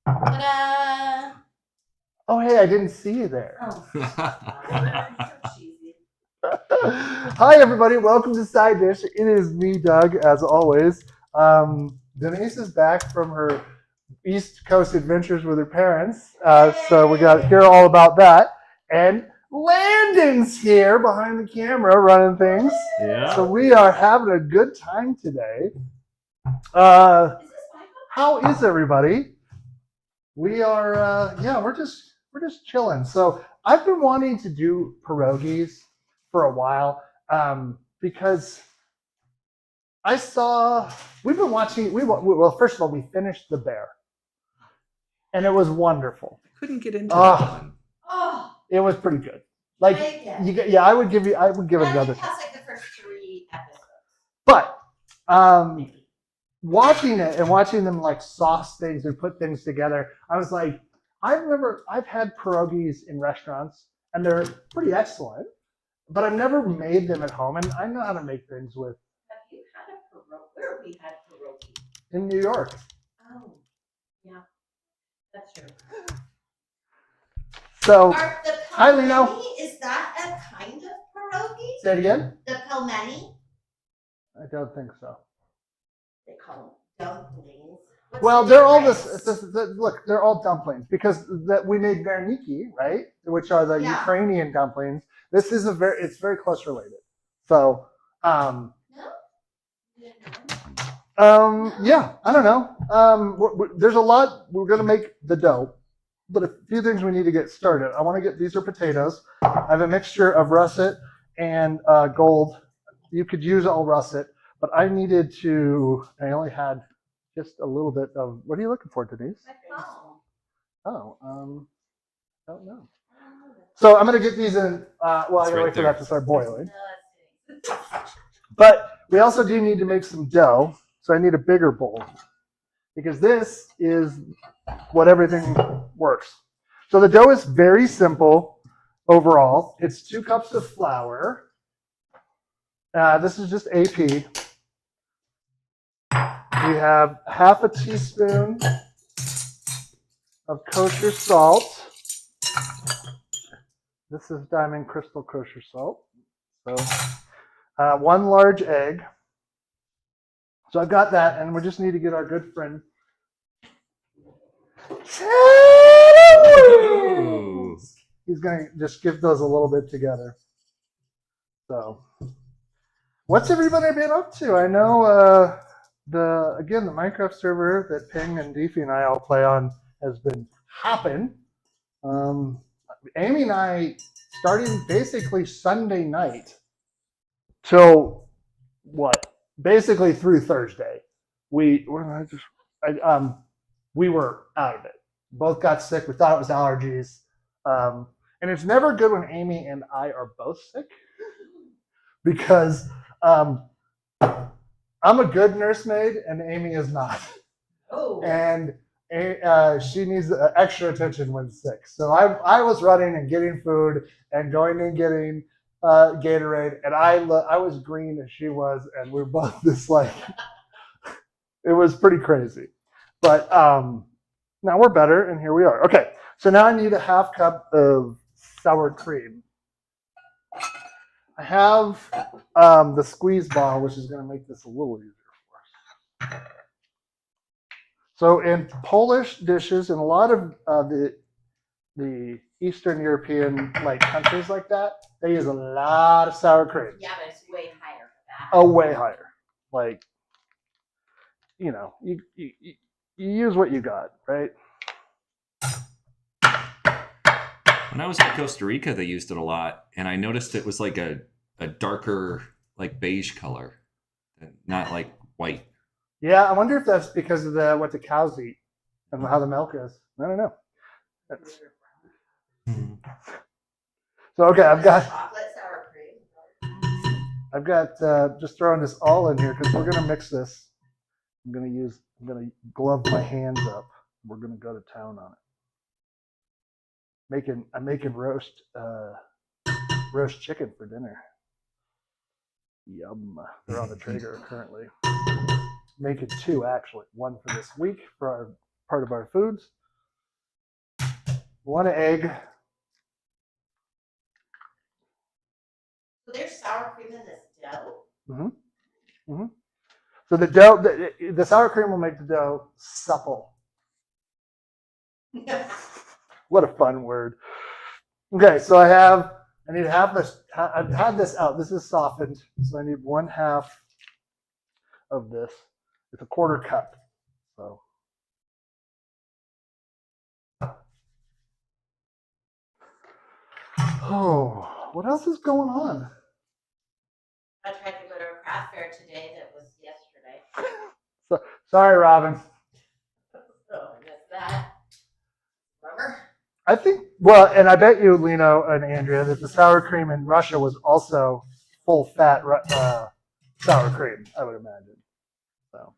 Ta-da! Oh, hey, I didn't see you there. Oh, so cheesy. Hi, everybody. Welcome to Side Dish. It is me, Doug, as always. Denise is back from her East Coast adventures with her parents. So we got to hear all about that. And Landon's here behind the camera running things. Yeah. So we are having a good time today. Is this my phone? How is everybody? We are, we're just chilling. So I've been wanting to do pierogies for a while because I saw we've been watching. Well, first of all, we finished The Bear, and it was wonderful. I couldn't get into that one. Oh, It was pretty good. Like, okay. I would give it another. It has like the first 3 episodes. But watching it and watching them like sauce things and put things together, I was like, I remember I've had pierogies in restaurants and they're pretty excellent, but I've never made them at home, and I know how to make things with Have you had a pierogi? Where have we had pierogi? in New York. Oh, yeah, that's true. So Are the Hi, Lino. pelmeni, is that a kind of pierogi? say it again. The pelmeni? I don't think so. They call them dumplings. What's Well, the they're all difference? look, they're all dumplings because we made verniki, right? Which are the Yeah. Ukrainian dumplings. This is it's very close related. So, No? yeah, I don't know. There's a lot. We're gonna make the dough, but a few things we need to get started. I want to get these are potatoes. I have a mixture of russet and gold. You could use all russet, but I needed to. I only had just a little bit of. What are you looking for, Denise? My phone. Oh, I don't know. So I'm gonna get these in. Well, I It's gotta right wait for there. that to start boiling. No, that's kidding. But we also do need to make some dough, so I need a bigger bowl because this is what everything works. So the dough is very simple overall. It's 2 cups of flour. This is just AP. We have half a teaspoon of kosher salt. This is Diamond Crystal kosher salt. So 1 large egg. So I've got that, and we just need to get our good friend. Ooh. He's going to just give those a little bit together. So, what's everybody been up to? I know the Minecraft server that Ping and Deefy and I all play on has been hopping. Amy and I starting basically Sunday night till what? Basically through Thursday. We were out of it. Both got sick. We thought it was allergies. And it's never good when Amy and I are both sick because I'm a good nursemaid and Amy is not. Oh. And she needs extra attention when sick. So I was running and getting food and going and getting Gatorade, and I was green as she was, and we were both just like, it was pretty crazy. But now we're better, and here we are. Okay, so now I need a half cup of sour cream. I have the squeeze bottle, which is going to make this a little easier for us. So in Polish dishes and a lot of the Eastern European like countries like that, they use a lot of sour cream. Yeah, but it's way higher for that. Oh, way higher. Like, you know, you use what you got, right? When I was in Costa Rica, they used it a lot, and I noticed it was like a darker, like beige color, not like white. Yeah, I wonder if that's because of what the cows eat and how the milk is. I don't know. So okay, I've got chocolate sour cream. Just throwing this all in here because we're gonna mix this. I'm gonna glove my hands up. We're gonna go to town on it. I'm making roast chicken for dinner. Yum. They're on the Traeger currently. Making 2 actually. 1 for this week for our part of our foods, 1 egg. So there's sour cream in this dough? So the dough, the sour cream will make the dough supple. What a fun word. Okay, so I need half this. I've had this out. This is softened, so I need 1/2 of this. It's a 1/4 cup. So. Oh, what else is going on? I tried to go to a craft fair today that was yesterday. So, sorry, Robin. So I missed that. Remember? I think, well, and I bet you, Lino and Andrea, that the sour cream in Russia was also full fat sour cream, I would imagine. So,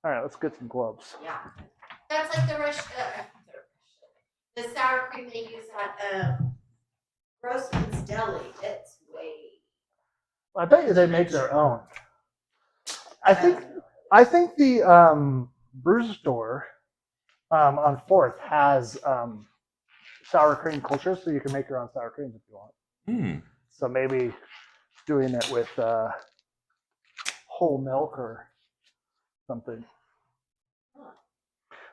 all right, let's get some gloves. Yeah. That's like the sour cream they use at Grossman's Deli. It's way. I bet you they make their own. I think the brew store on 4th has sour cream culture, so you can make your own sour cream if you want. So maybe doing it with whole milk or something.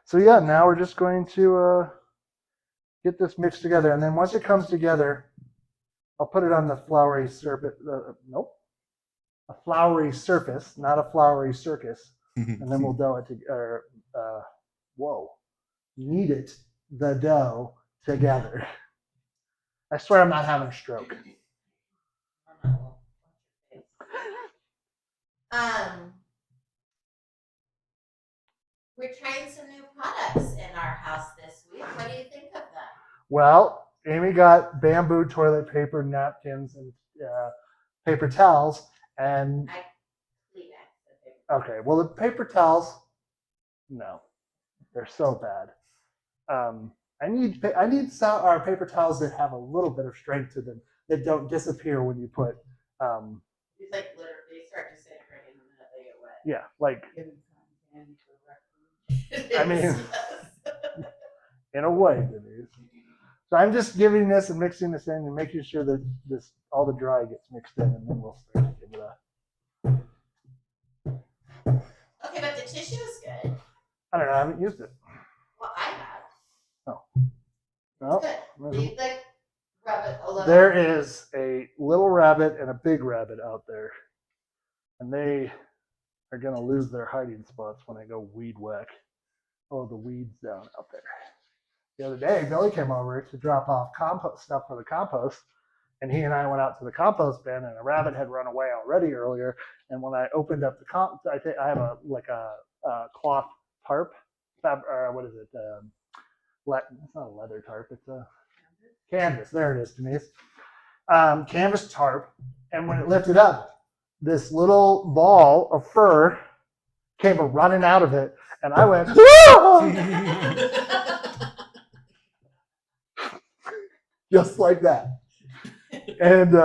So yeah, now we're just going to get this mixed together, and then once it comes together, I'll put it on the floury surface. A floury surface, not a floury circus, and then we'll dough it together. Knead it, the dough together. I swear I'm not having a stroke. We're trying some new products in our house this week. What do you think of them? Well, Amy got bamboo toilet paper, napkins, and paper towels, and okay. Well, the paper towels, no, they're so bad. I need our paper towels that have a little bit of strength to them that don't disappear when you put. It's like literally start disintegrating the minute they get wet. Yeah, like. I mean, in a way, Denise. So I'm just giving this and mixing this in and making sure that all the dry gets mixed in, and then we'll start to give it a. Okay, but the tissue is good. I don't know. I haven't used it. Well, I have. Oh. Well, good. Rabbit alone. There is a little rabbit and a big rabbit out there, and they are going to lose their hiding spots when I go weed whack. Oh, the weeds down out there. The other day, Billy came over to drop off compost stuff for the compost, and he and I went out to the compost bin, and a rabbit had run away already earlier. And when I opened up the I have a cloth tarp. What is it? It's not a leather tarp. It's a canvas. There it is, Denise. Canvas tarp. And when it lifted up, this little ball of fur came running out of it, and I went, just like that. And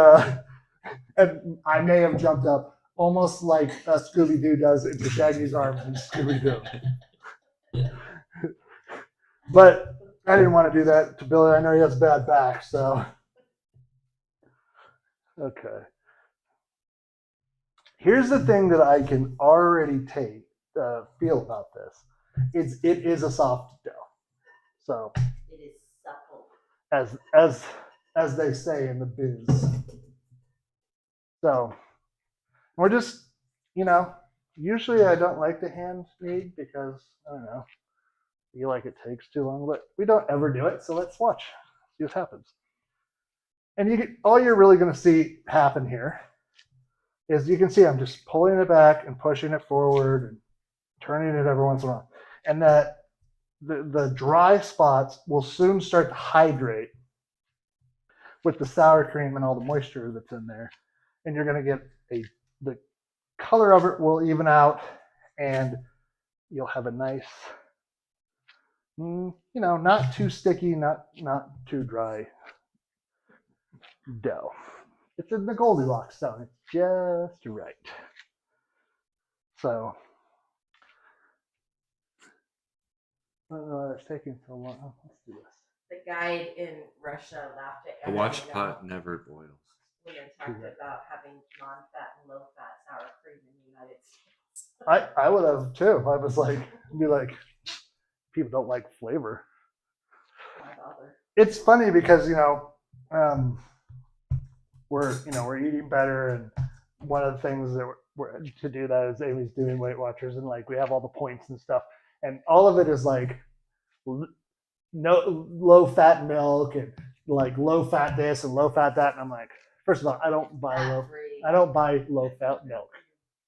I may have jumped up almost like Scooby-Doo does into Shaggy's arms in Scooby-Doo. But I didn't want to do that to Billy. I know he has bad back, so. Okay. Here's the thing that I can already feel about this. It is a soft dough. So. It is supple. As they say in the biz. So we're just, usually I don't like to hand knead because I don't know. I feel like it takes too long, but we don't ever do it. So let's watch, see what happens. And all you're really going to see happen here is you can see I'm just pulling it back and pushing it forward and turning it every once in a while. And that the dry spots will soon start to hydrate with the sour cream and all the moisture that's in there. And you're going to get the color of it will even out, and you'll have a nice, not too sticky, not too dry dough. It's in the Goldilocks zone. It's just right. So, it's taking so long. Let's do this. The guide in Russia laughed at A everything watched pot never boils. when they talked about having non-fat and low-fat sour cream in the United States. I would have too. I was like, be like, people don't like flavor. Why bother? It's funny because we're eating better, and one of the things that we're to do that is Amy's doing Weight Watchers, and like we have all the points and stuff, and all of it is like no low fat milk and like low fat this and low fat that, and I'm like, first of all, I don't buy low fat milk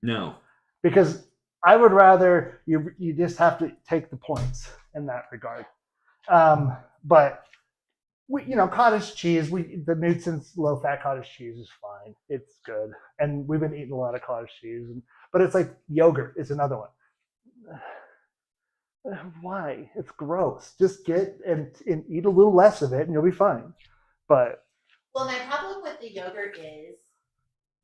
No. because I would rather you just have to take the points in that regard. But cottage cheese, the Newton's low fat cottage cheese is fine. It's good, and we've been eating a lot of cottage cheese. But it's like yogurt is another one. Why? It's gross. Just get and eat a little less of it, and you'll be fine. But well, my problem with the yogurt is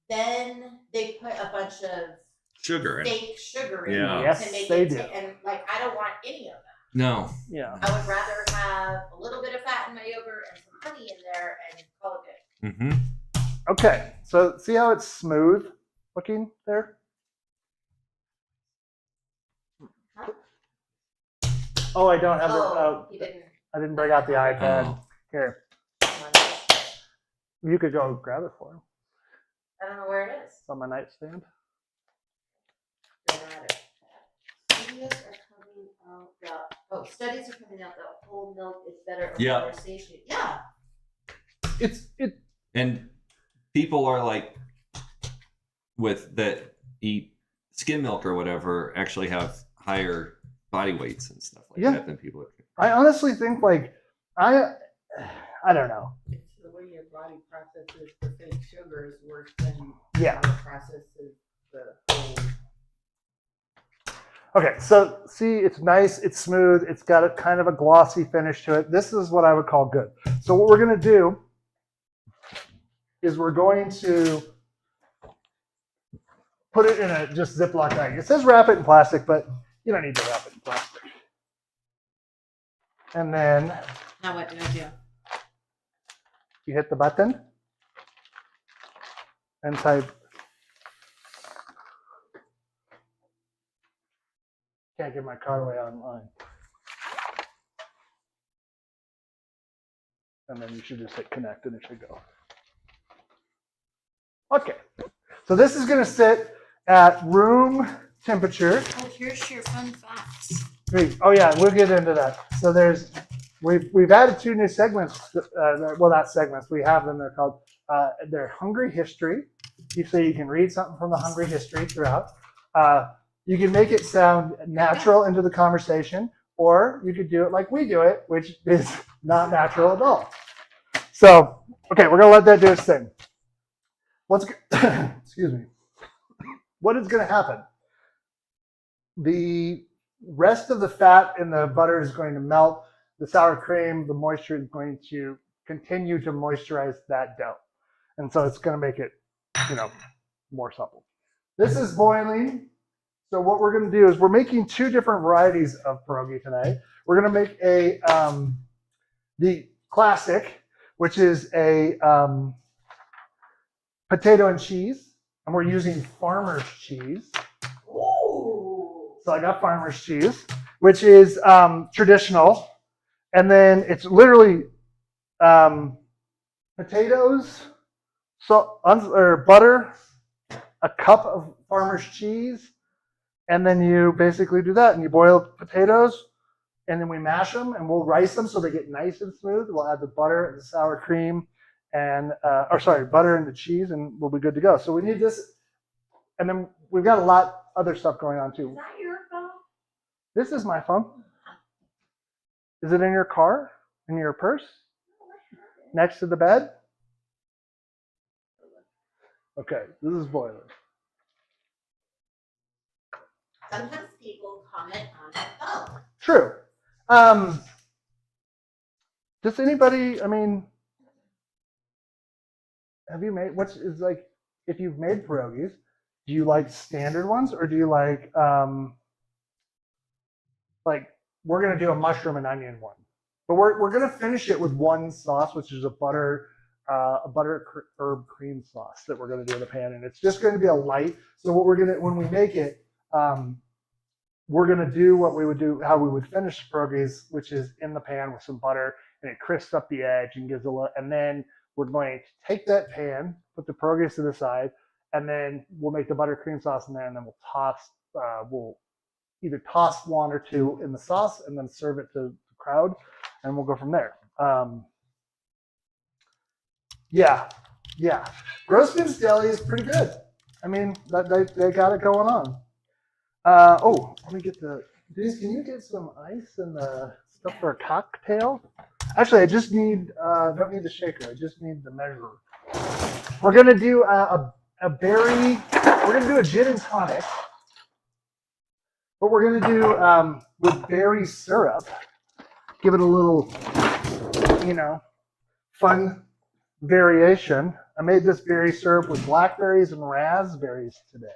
then they put a bunch of Sugar. fake sugar in Yeah. it Yes, to make they it do. and like I don't want any of that. No. yeah, I would rather have a little bit of fat in my yogurt and some honey in there and call it good. Mm-hmm. okay. So see how it's smooth looking there? Oh, I don't have You didn't. I didn't bring out the iPad. Oh. Here, Come on. you could go grab it for him. I don't know where it is. It's on my nightstand. Doesn't matter. Studies are coming out that studies are coming out that whole milk is better for Yeah. conversation. Yeah. And people are like, with that eat skim milk or whatever, actually have higher body weights and stuff like that than people. I honestly think I don't know. It's the way your body processes the fake sugar is worse than Yeah. how it processes the whole. Okay, so see, it's nice, it's smooth, it's got a kind of a glossy finish to it. This is what I would call good. So what we're going to do is we're going to put it in a just Ziploc bag. It says wrap it in plastic, but you don't need to wrap it in plastic. And then Now what do I do? you hit the button and type. Can't get my card away online. And then you should just hit connect and it should go. Okay, so this is going to sit at room temperature. Oh, here's your fun facts. Great. Oh yeah, we'll get into that. So we've added 2 new segments. Well, not segments. We have them. They're called they're Hungry History. So you can read something from the Hungry History throughout. You can make it sound natural into the conversation, or you could do it like we do it, which is not natural at all. So, okay, we're gonna let that do its thing. Excuse me. What is gonna happen? The rest of the fat in the butter is going to melt. The sour cream, the moisture is going to continue to moisturize that dough. And so it's going to make it, more supple. This is boiling. So what we're going to do is we're making 2 different varieties of pierogi tonight. We're going to make the classic, which is a potato and cheese. And we're using farmer's cheese. Ooh. So I got farmer's cheese, which is traditional. And then it's literally potatoes, or butter, a cup of farmer's cheese, and then you basically do that. And you boil potatoes, and then we mash them, and we'll rice them so they get nice and smooth. We'll add the butter and the sour cream, and butter and the cheese, and we'll be good to go. So we need this, and then we've got a lot other stuff going on too. Is that your phone? This is my phone. Is it in your car? In your purse? Next to the bed? Okay, this is boiling. Sometimes people comment on my phone. True. Does anybody, have you made, if you've made pierogies, do you like standard ones, or do you like we're going to do a mushroom and onion one? But we're gonna finish it with one sauce, which is a butter herb cream sauce that we're gonna do in the pan, and it's just gonna be a light. So what we're gonna when we make it, we're gonna do what we would do, how we would finish pierogies, which is in the pan with some butter, and it crisps up the edge and gives a little. And then we're going to take that pan, put the pierogies to the side, and then we'll make the butter cream sauce in there, and then we'll toss. We'll either toss one or two in the sauce, and then serve it to the crowd, and we'll go from there. Yeah. Grossman's Deli is pretty good. I mean, they got it going on. Let me get Denise, can you get some ice and the stuff for a cocktail? Actually, I just need, don't need the shaker. I just need the measure. We're going to do a berry, we're going to do a gin and tonic. But we're going to do with berry syrup. Give it a little, fun variation. I made this berry syrup with blackberries and raspberries today.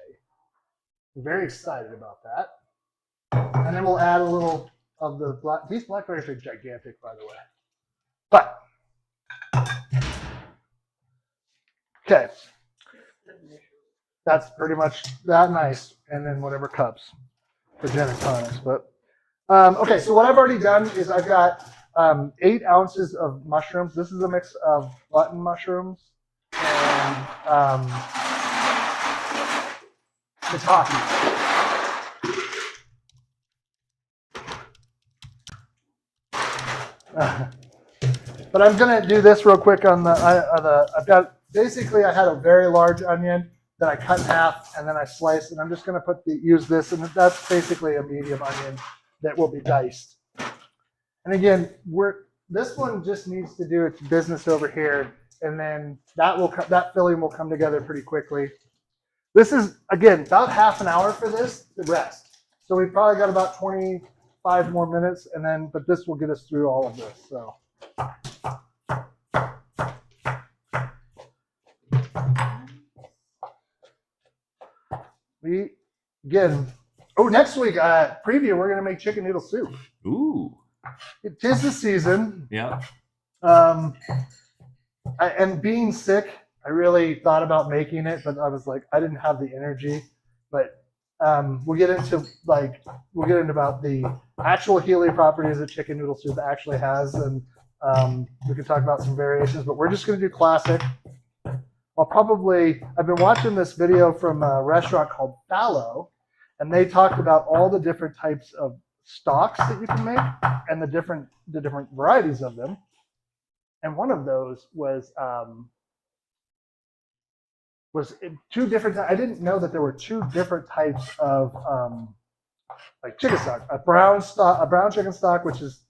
I'm very excited about that. And then we'll add a little of the these blackberries are gigantic, by the way. But, okay. That's pretty much that nice. And then whatever cups for gin and tonics. But, okay, so what I've already done is I've got 8 ounces of mushrooms. This is a mix of button mushrooms and shiitake. But I'm gonna do this real quick on I've got, basically I had a very large onion that I cut in half and then I sliced, and I'm just gonna use this, and that's basically a medium onion that will be diced. And again, this one just needs to do its business over here, and then that filling will come together pretty quickly. This is, again, about half an hour for this to rest. So we've probably got about 25 more minutes, but this will get us through all of this. So. Next week, preview, we're going to make chicken noodle soup. Ooh. It is the season. Yeah. And being sick, I really thought about making it, but I was like, I didn't have the energy. But we'll get into about the actual healing properties that chicken noodle soup actually has, and we can talk about some variations. But we're just going to do classic. I've been watching this video from a restaurant called Fallow, and they talked about all the different types of stocks that you can make and the different varieties of them. And one of those was 2 different. I didn't know that there were 2 different types of like chicken stock. A brown chicken stock, which is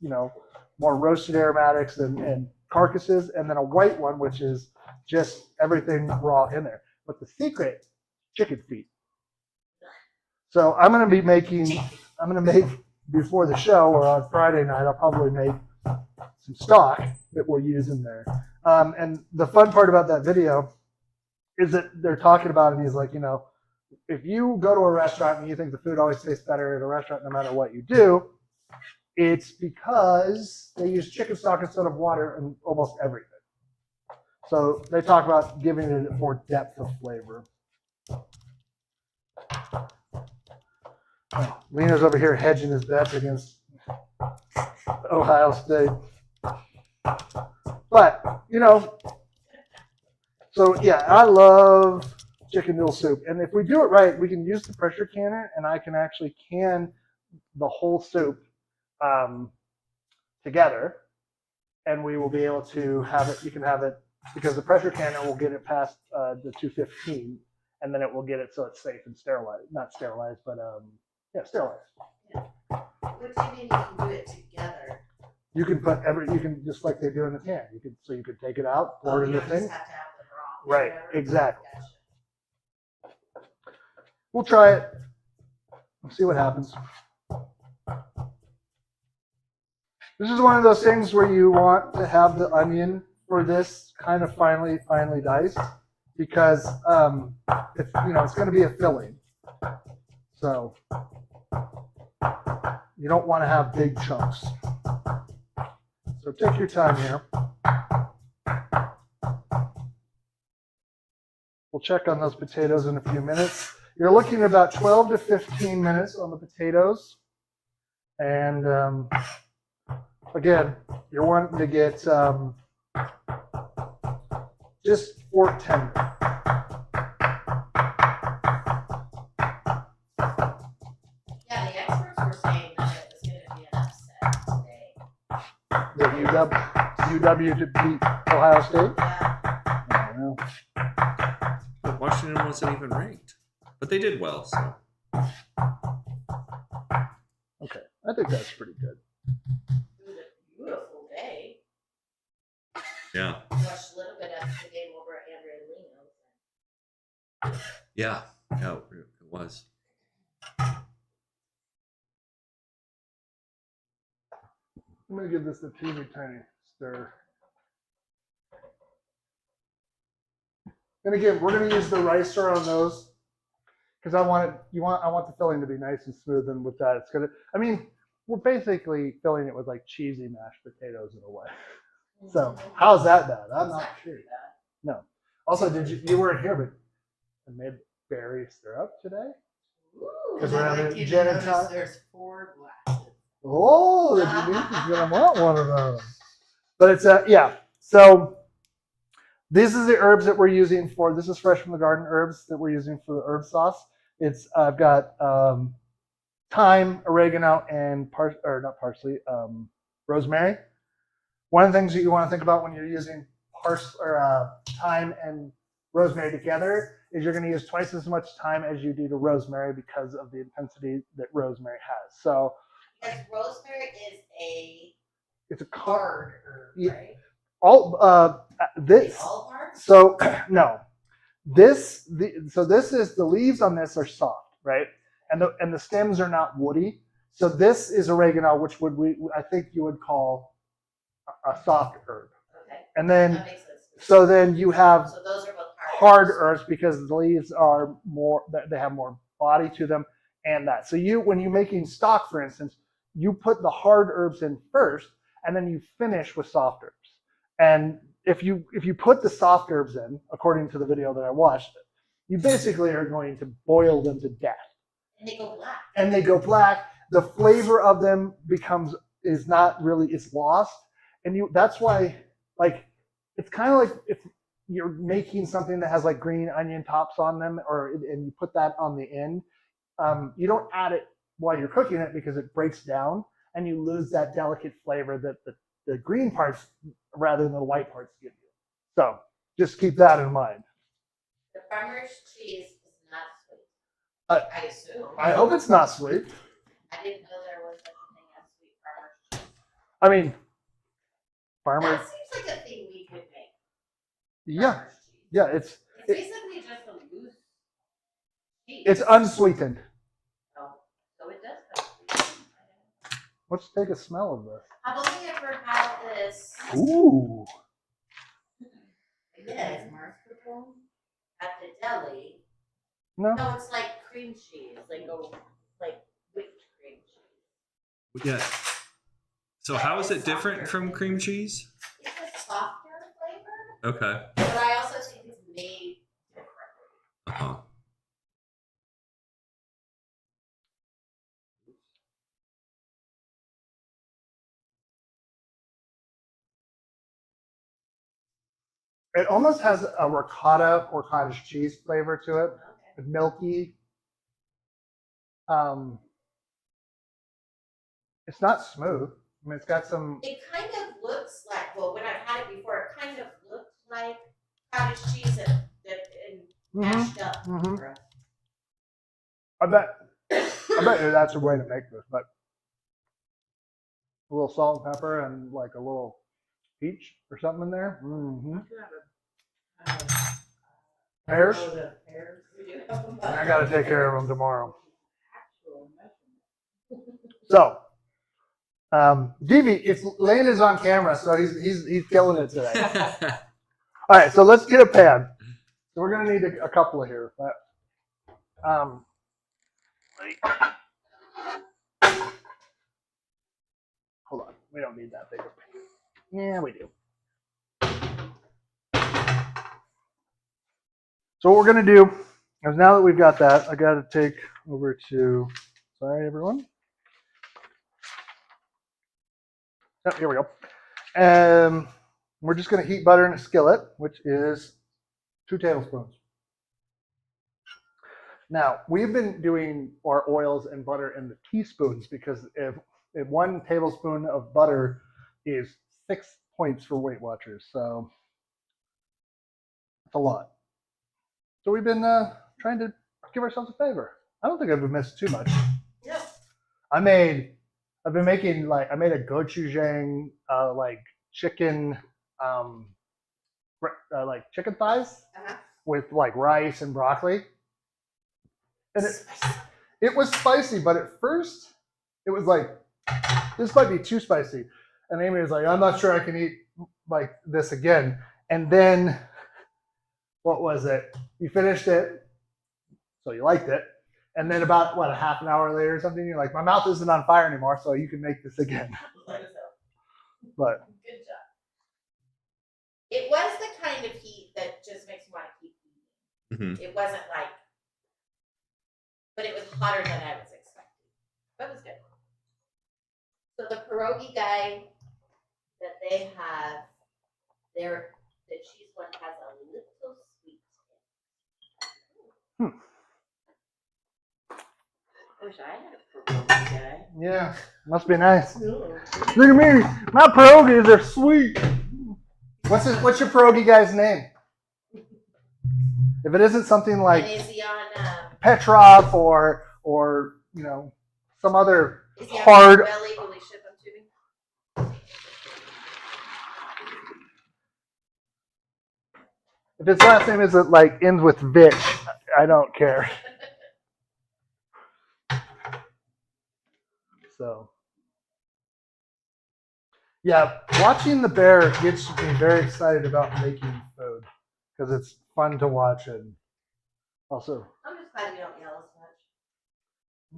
more roasted aromatics and carcasses, and then a white one, which is just everything raw in there. But the secret, chicken feet. So I'm going to make before the show or on Friday night, I'll probably make some stock that we'll use in there. And the fun part about that video is that they're talking about it, and he's like, if you go to a restaurant and you think the food always tastes better at a restaurant no matter what you do, it's because they use chicken stock instead of water in almost everything. So they talk about giving it more depth of flavor. Oh, Lena's over here hedging his bets against Ohio State. But, so yeah, I love chicken noodle soup. And if we do it right, we can use the pressure canner, and I can actually can the whole soup together, and we will be able to have it. You can have it because the pressure canner will get it past the 215, and then it will get it so it's safe and sterilized. Not sterilized, but sterilized. Yeah. What do you mean you can do it together? You can just like they do in the can. You could take it out, pour it in the thing. Just have to have the broth. Right, Whatever. exactly. Gotcha. We'll try it. We'll see what happens. This is one of those things where you want to have the onion for this kind of finely diced, because it's going to be a filling. So you don't want to have big chunks. So take your time here. We'll check on those potatoes in a few minutes. You're looking at about 12 to 15 minutes on the potatoes. And again, you're wanting to get just fork tender. Yeah, the experts were saying that it was going to be an upset today. That UW to beat Ohio State? Yeah. I don't know. But Washington wasn't even ranked, but they did well. So Okay, I think that's pretty good. It was a beautiful day. yeah, I watched a little bit of the game over at Andrea Lino's. yeah, it was. I'm gonna give this a teeny tiny stir. And again, we're gonna use the ricer on those because I want the filling to be nice and smooth, and with that, it's gonna. I mean, we're basically filling it with like cheesy mashed potatoes in a way. So how's that bad? I'm not sure. No. Also, you weren't here, but I made berry syrup today. Because we're having gin and tonic. There's 4 glasses. Oh, you're gonna want one of those. But it's yeah. So this is the herbs that we're using for. This is fresh from the garden herbs that we're using for the herb sauce. It's I've got thyme, oregano, and not parsley, rosemary. One of the things that you want to think about when you're using thyme and rosemary together is you're going to use twice as much thyme as you do to rosemary because of the intensity that rosemary has. So, Because rosemary is it's a hard herb, right? all this. All hard? So no, this is the leaves on this are soft, right? And the stems are not woody. So this is oregano, which I think you would call a soft herb. Okay. And then That makes sense. so then you have So those are both hard herbs because the leaves are more, they have more body to them, and that. So when you're making stock, for instance, you put the hard herbs in first, and then you finish with soft herbs. And if you put the soft herbs in, according to the video that I watched, you basically are going to boil them to death. And they go black. And they go black. The flavor of them is lost. And that's why, like, it's kind of like if you're making something that has like green onion tops on them, and you put that on the end, you don't add it while you're cooking it because it breaks down and you lose that delicate flavor that the green parts rather than the white parts give you. So just keep that in mind. The farmer's cheese is not sweet. I assume. I hope it's not sweet. I didn't know there was such a thing as sweet farmer's cheese. I mean, farmer. That seems like a thing we could make. Yeah, Farmer's cheese. yeah. It's basically just a loose cheese. It's unsweetened. Oh, so it does have sweet. Let's take a smell of this. I've only ever had this Ooh. again at the deli. No. No, it's like cream cheese, like whipped cream cheese. Yeah. So how is it different from cream cheese? It's a softer flavor, Okay. but I also think it's made differently. Uh-huh. It almost has a ricotta or cottage cheese flavor to it. Okay. Milky. It's not smooth. I mean, it's got some. It kind of looks like, well, when I've had it before, it kind of looked like cottage cheese and mashed up. Mhm. For us. I bet you that's a way to make this, but a little salt and pepper and like a little peach or something in there. Mm-hmm. Pears. Oh, the pears. We do have them. I got to take care of them tomorrow. So, Davey, Lane is on camera, so he's killing it today. All right, so let's get a pan. So we're gonna need a couple of here, but hold on, we don't need that big of a pan. Yeah, we do. So what we're gonna do is now that we've got that, I got to take over to. Sorry, everyone. Oh, here we go. We're just gonna heat butter in a skillet, which is 2 tablespoons. Now, we've been doing our oils and butter in the teaspoons because if 1 tablespoon of butter is 6 points for Weight Watchers, so it's a lot. So we've been trying to give ourselves a favor. I don't think I've missed too much. Yeah. I made a gochujang like chicken like chicken thighs with like rice and broccoli. And it was spicy, but at first it was like, this might be too spicy. And Amy was like, I'm not sure I can eat like this again. And then, what was it? You finished it, so you liked it. And then about, a half an hour later or something, you're like, my mouth isn't on fire anymore, so you can make this again. But good job. It was the kind of heat that just makes you want to keep eating. Mm-hmm. It wasn't like, but it was hotter than I was expecting. That was good. So the pierogi guy that they have, the cheese one has a little sweet in it. I wish I had a pierogi guy. yeah, must be nice. Look at me, my pierogies are sweet. What's your pierogi guy's name? If it isn't something like And is he on? Petrov or some other Is he on hard. belly? Will he ship them to me? If his last name isn't like ends with Vitch, I don't care. So, yeah, watching the bear gets me very excited about making food because it's fun to watch and also. I'm just glad you don't yell as much.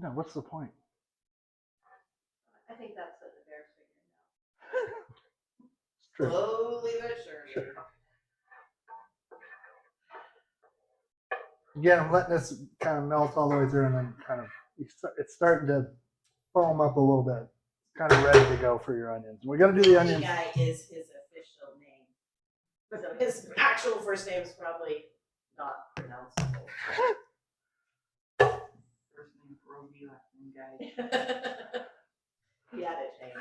No, what's the point? I think that's what the bear's figuring out. True. Slowly but surely. Again, I'm letting this kind of melt all the way through and then kind of, it's starting to foam up a little bit. It's kind of ready to go for your onions. We're going to do the onions. Guy is his official name. So his actual first name is probably not pronounceable. First name Pierogi, last name Guy. He had it changed.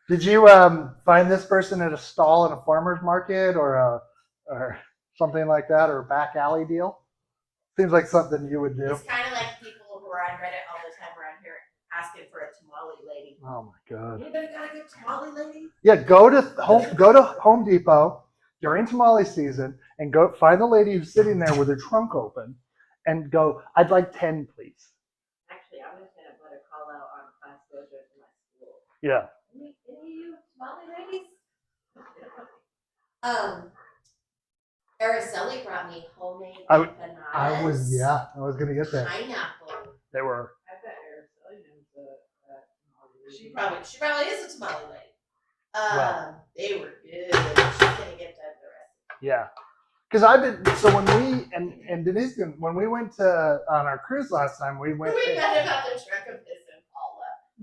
Did you find this person at a stall at a farmer's market or something like that, or a back alley deal? Seems like something you would do. It's kind of like people who are on Reddit all the time around here asking for a tamale lady. Oh my god. Anybody got a good tamale lady? Yeah, go to Home Depot during tamale season and go find the lady who's sitting there with her trunk open and go, I'd like 10, please. Actually, I'm just gonna put a call out on Class Dojo to my school. Yeah. Any of you tamale ladies? Araceli brought me homemade empanadas. I was gonna get that. Pineapple. They were. I bet Araceli knows She probably is a tamale lady. Wow. They were good. She's gonna get that the rest. Yeah. Because I've been when we and Denise when we went to on our cruise last time we went. We met him at the truck of this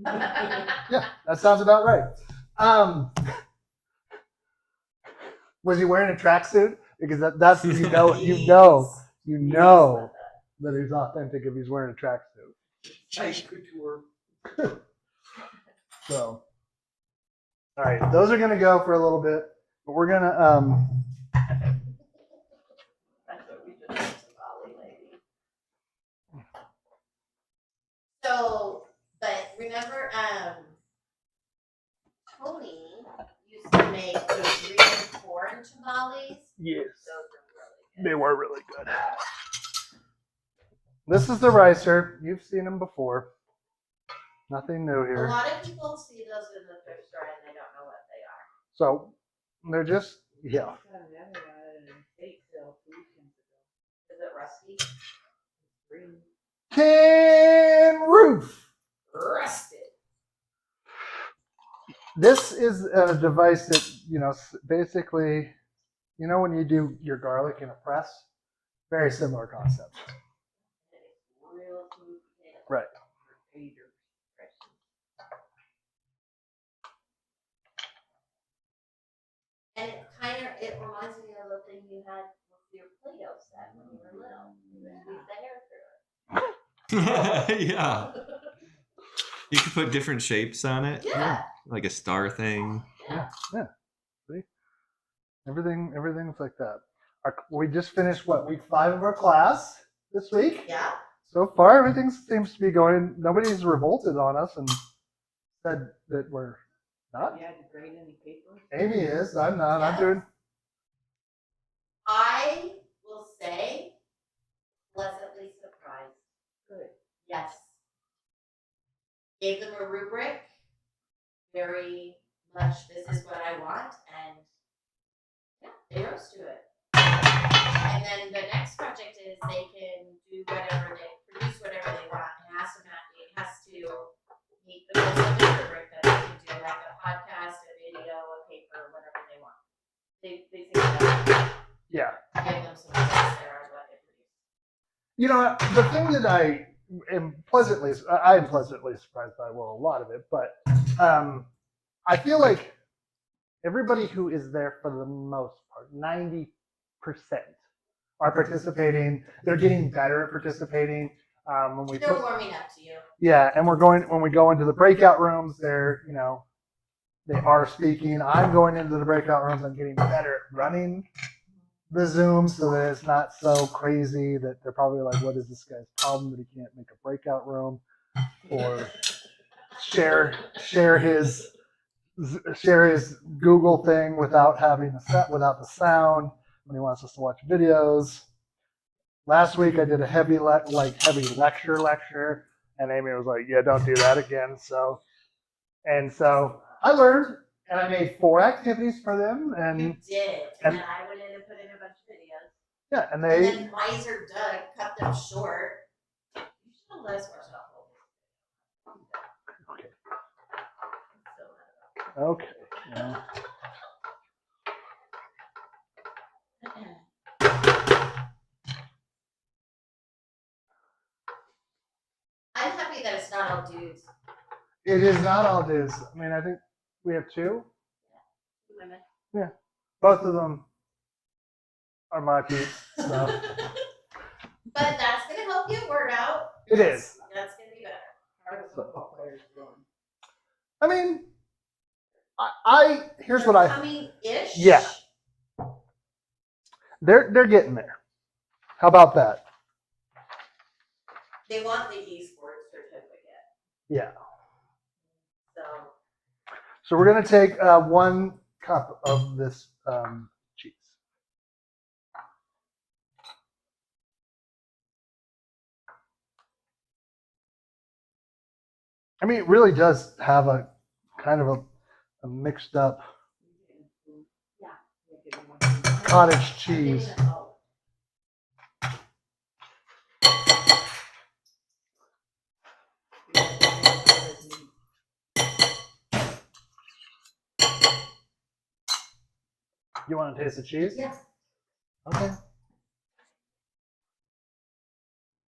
Impala. Yeah, that sounds about right. Was he wearing a tracksuit? Because that's you know that he's authentic if he's wearing a tracksuit. Tight couture. So, all right, those are gonna go for a little bit, but we're gonna That's what we just did to Bali lady. So, but remember, Tony used to make those green corn tamales. yes, Those were really good. they were really good. This is the ricer. You've seen them before. Nothing new A here. lot of people see those in the thrift store and they don't know what they are. So they're just yeah. Is it rusty? Green. Tin roof. Rusted. This is a device that, basically, when you do your garlic in a press, very similar concept. Real smooth potato. Right. And it reminds me of the thing you had with your Play-Doh set when you were little. You would squeeze the hair through it. Yeah. You could put different shapes on it. Yeah. Like a star thing. Yeah. See? Everything's like that. We just finished, week 5 of our class this week? Yeah. So far, everything seems to be going. Nobody's revolted on us and said that we're not. You had to grade any papers? Amy is. I'm not. Yeah. I'm doing. I will say, pleasantly surprised. Good. Yes. Gave them a rubric. Very much, this is what I want, and yeah, they rose to it. And then the next project is they can do whatever produce whatever they want. It has to meet the goals of the rubric that they can do like a podcast, a video, a paper, whatever they want. They think that Yeah. give them some ideas there on what they produce. The thing that I am pleasantly surprised by, well, a lot of it, but I feel like everybody who is there for the most part, 90%, are participating. They're getting better at participating. They're warming up to you. Yeah, and when we go into the breakout rooms, they're, they are speaking. I'm going into the breakout rooms. I'm getting better at running the Zoom so that it's not so crazy that they're probably like, what is this guy's problem that he can't make a breakout room or share his Google thing without having without the sound when he wants us to watch videos. Last week I did a heavy lecture, and Amy was like, "Yeah, don't do that again." So I learned, and I made 4 activities for them, You and did. And then I went in and put in a bunch of videos. yeah, and And they then Miser Doug cut them short. You should have let us watch that whole thing. okay. Yeah. I'm happy that it's not all dudes. It is not all dudes. I mean, I think we have 2. Women. Yeah, both of them are my peeps. So But that's gonna help you word out. it is. That's gonna be better. How are the football players doing? I mean, I here's what I Coming-ish. Yeah. They're getting there. How about that? They want the esports certificate. Yeah. So So we're gonna take 1 cup of this cheese. I mean, it really does have a kind of a mixed up cottage cheese. You want to taste the cheese? Yeah. Okay.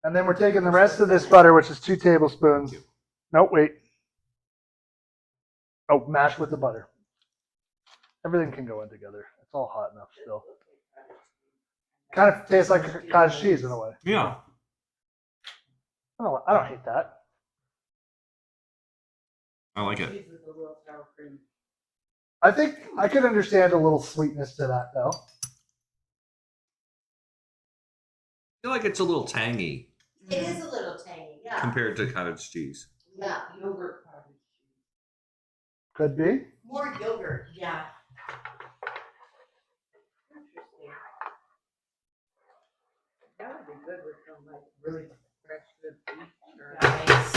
And then we're taking the rest of this butter, which is 2 tablespoons. No, wait. Oh, mash with the butter. Everything can go in together. It's all hot enough still. Kind of tastes like cottage cheese in a way. Yeah. I don't hate that. I like it. Cheese with a little sour cream. I think I could understand a little sweetness to that, though. I feel like it's a little tangy It is a little tangy, yeah. compared to cottage cheese. Yeah. Yogurt cottage cheese. Could be. More yogurt, yeah. Interesting. That would be good with some like really fresh good beef. Or Nice.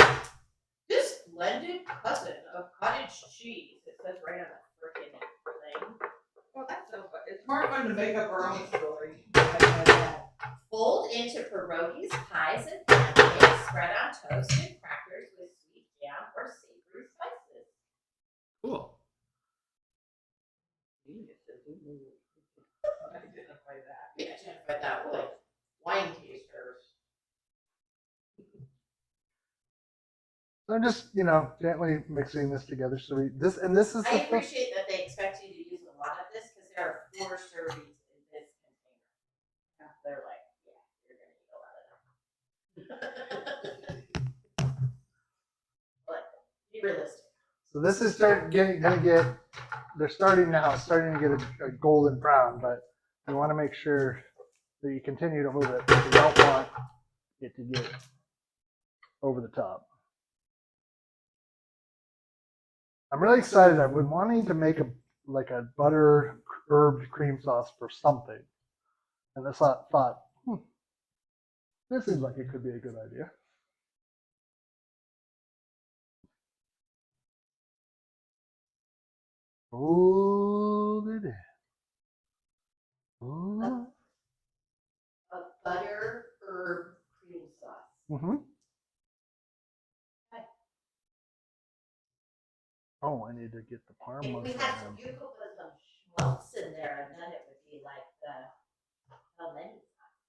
This blended cousin of cottage cheese. It says right on the freaking thing. well, that's so fun. It's more fun to make up our own story. Fold into pierogies, pies, and pancakes. Spread on toast and crackers with sweet jam or savory spices. Cool. So I'm just, gently mixing this together. So this is I the stuff. appreciate that they expect you to use a lot of this because there are 4 servings in this container. They're like, yeah, you're gonna eat a lot of that. But be realistic. So this is they're starting now. It's starting to get a golden brown, but you want to make sure that you continue to move it because you don't want it to get over the top. I'm really excited. I've been wanting to make a butter herb cream sauce for something, and I thought, this seems like it could be a good idea. Hold it in. Ooh. A butter herb cream sauce. Mm-hmm. Okay. Oh, I need to get the If Parmesan. we had some, you could put some schmaltz in there, and then it would be like the lemon sauce.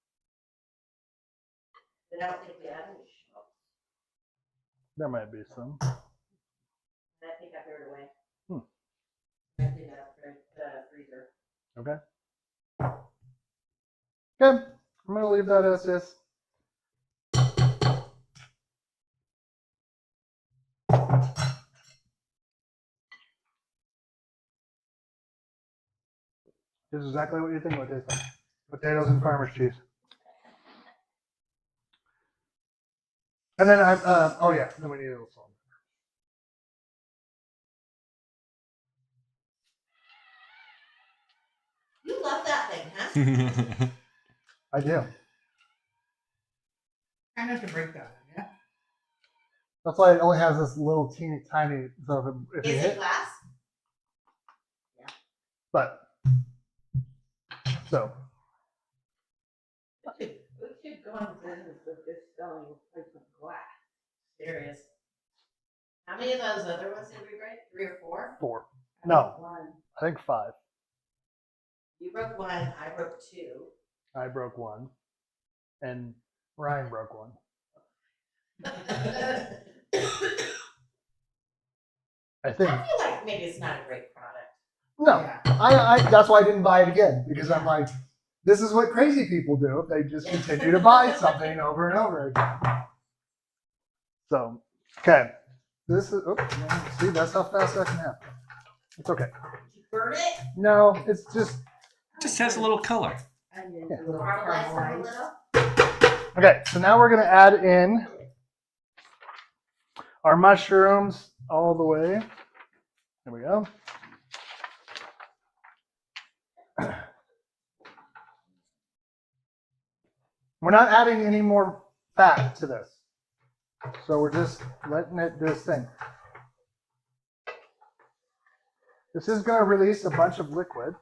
But I don't think we have any schmaltz. There might be some. And I think I threw it away. I did that for the freezer. Okay. Okay. I'm gonna leave that as is. This is exactly what you think it would taste like. Potatoes and farmer's cheese. And then oh yeah, then we need a little salt. You love that thing, huh? I do. Kind of to break that, yeah. That's why it only has this little teeny tiny. So if you Is it hit, glass? but so We should go into business of just selling replacement glass. Serious. How many of those other ones did we break? 3 or 4? 4. No, One. I think 5. You broke 1, I broke 2. I broke 1, and Ryan broke 1. I think. I feel like maybe it's not a great product. No, Yeah. I that's why I didn't buy it again because I'm like, this is what crazy people do. They just continue to buy something over and over again. So, okay, this is. See, that's how fast that can happen. It's okay. Did you burn it? No, it's just Just has a little color. Onions, Yeah. a little Caramelize them a caramelized. little? okay. So now we're gonna add in our mushrooms all the way. There we go. We're not adding any more fat to this. So we're just letting it do its thing. This is going to release a bunch of liquid.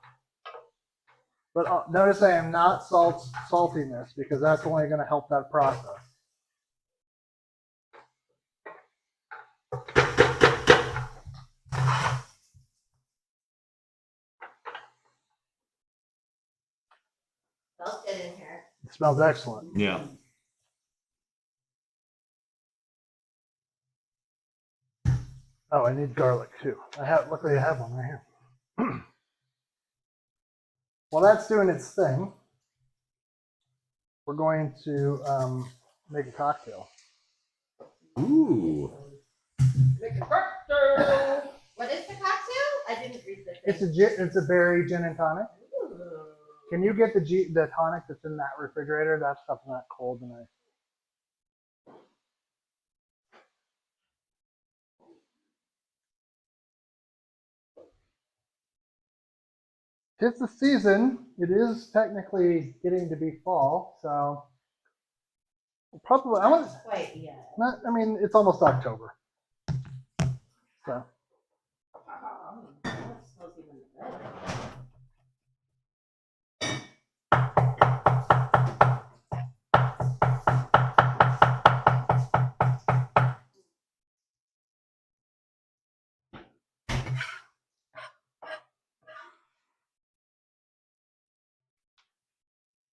But notice I am not salting this because that's only going to help that process. Smells good in here. It smells excellent. Yeah. Oh, I need garlic too. Luckily I have one right here. While that's doing its thing, we're going to make a cocktail. Ooh. Make a cocktail. What is the cocktail? I didn't read the thing. It's a berry gin and tonic. Can you get the tonic that's in that refrigerator? That stuff's not cold enough. It's the season. It is technically getting to be fall, so probably I want. Not quite yet. Not. I mean, it's almost October. So It smells even better.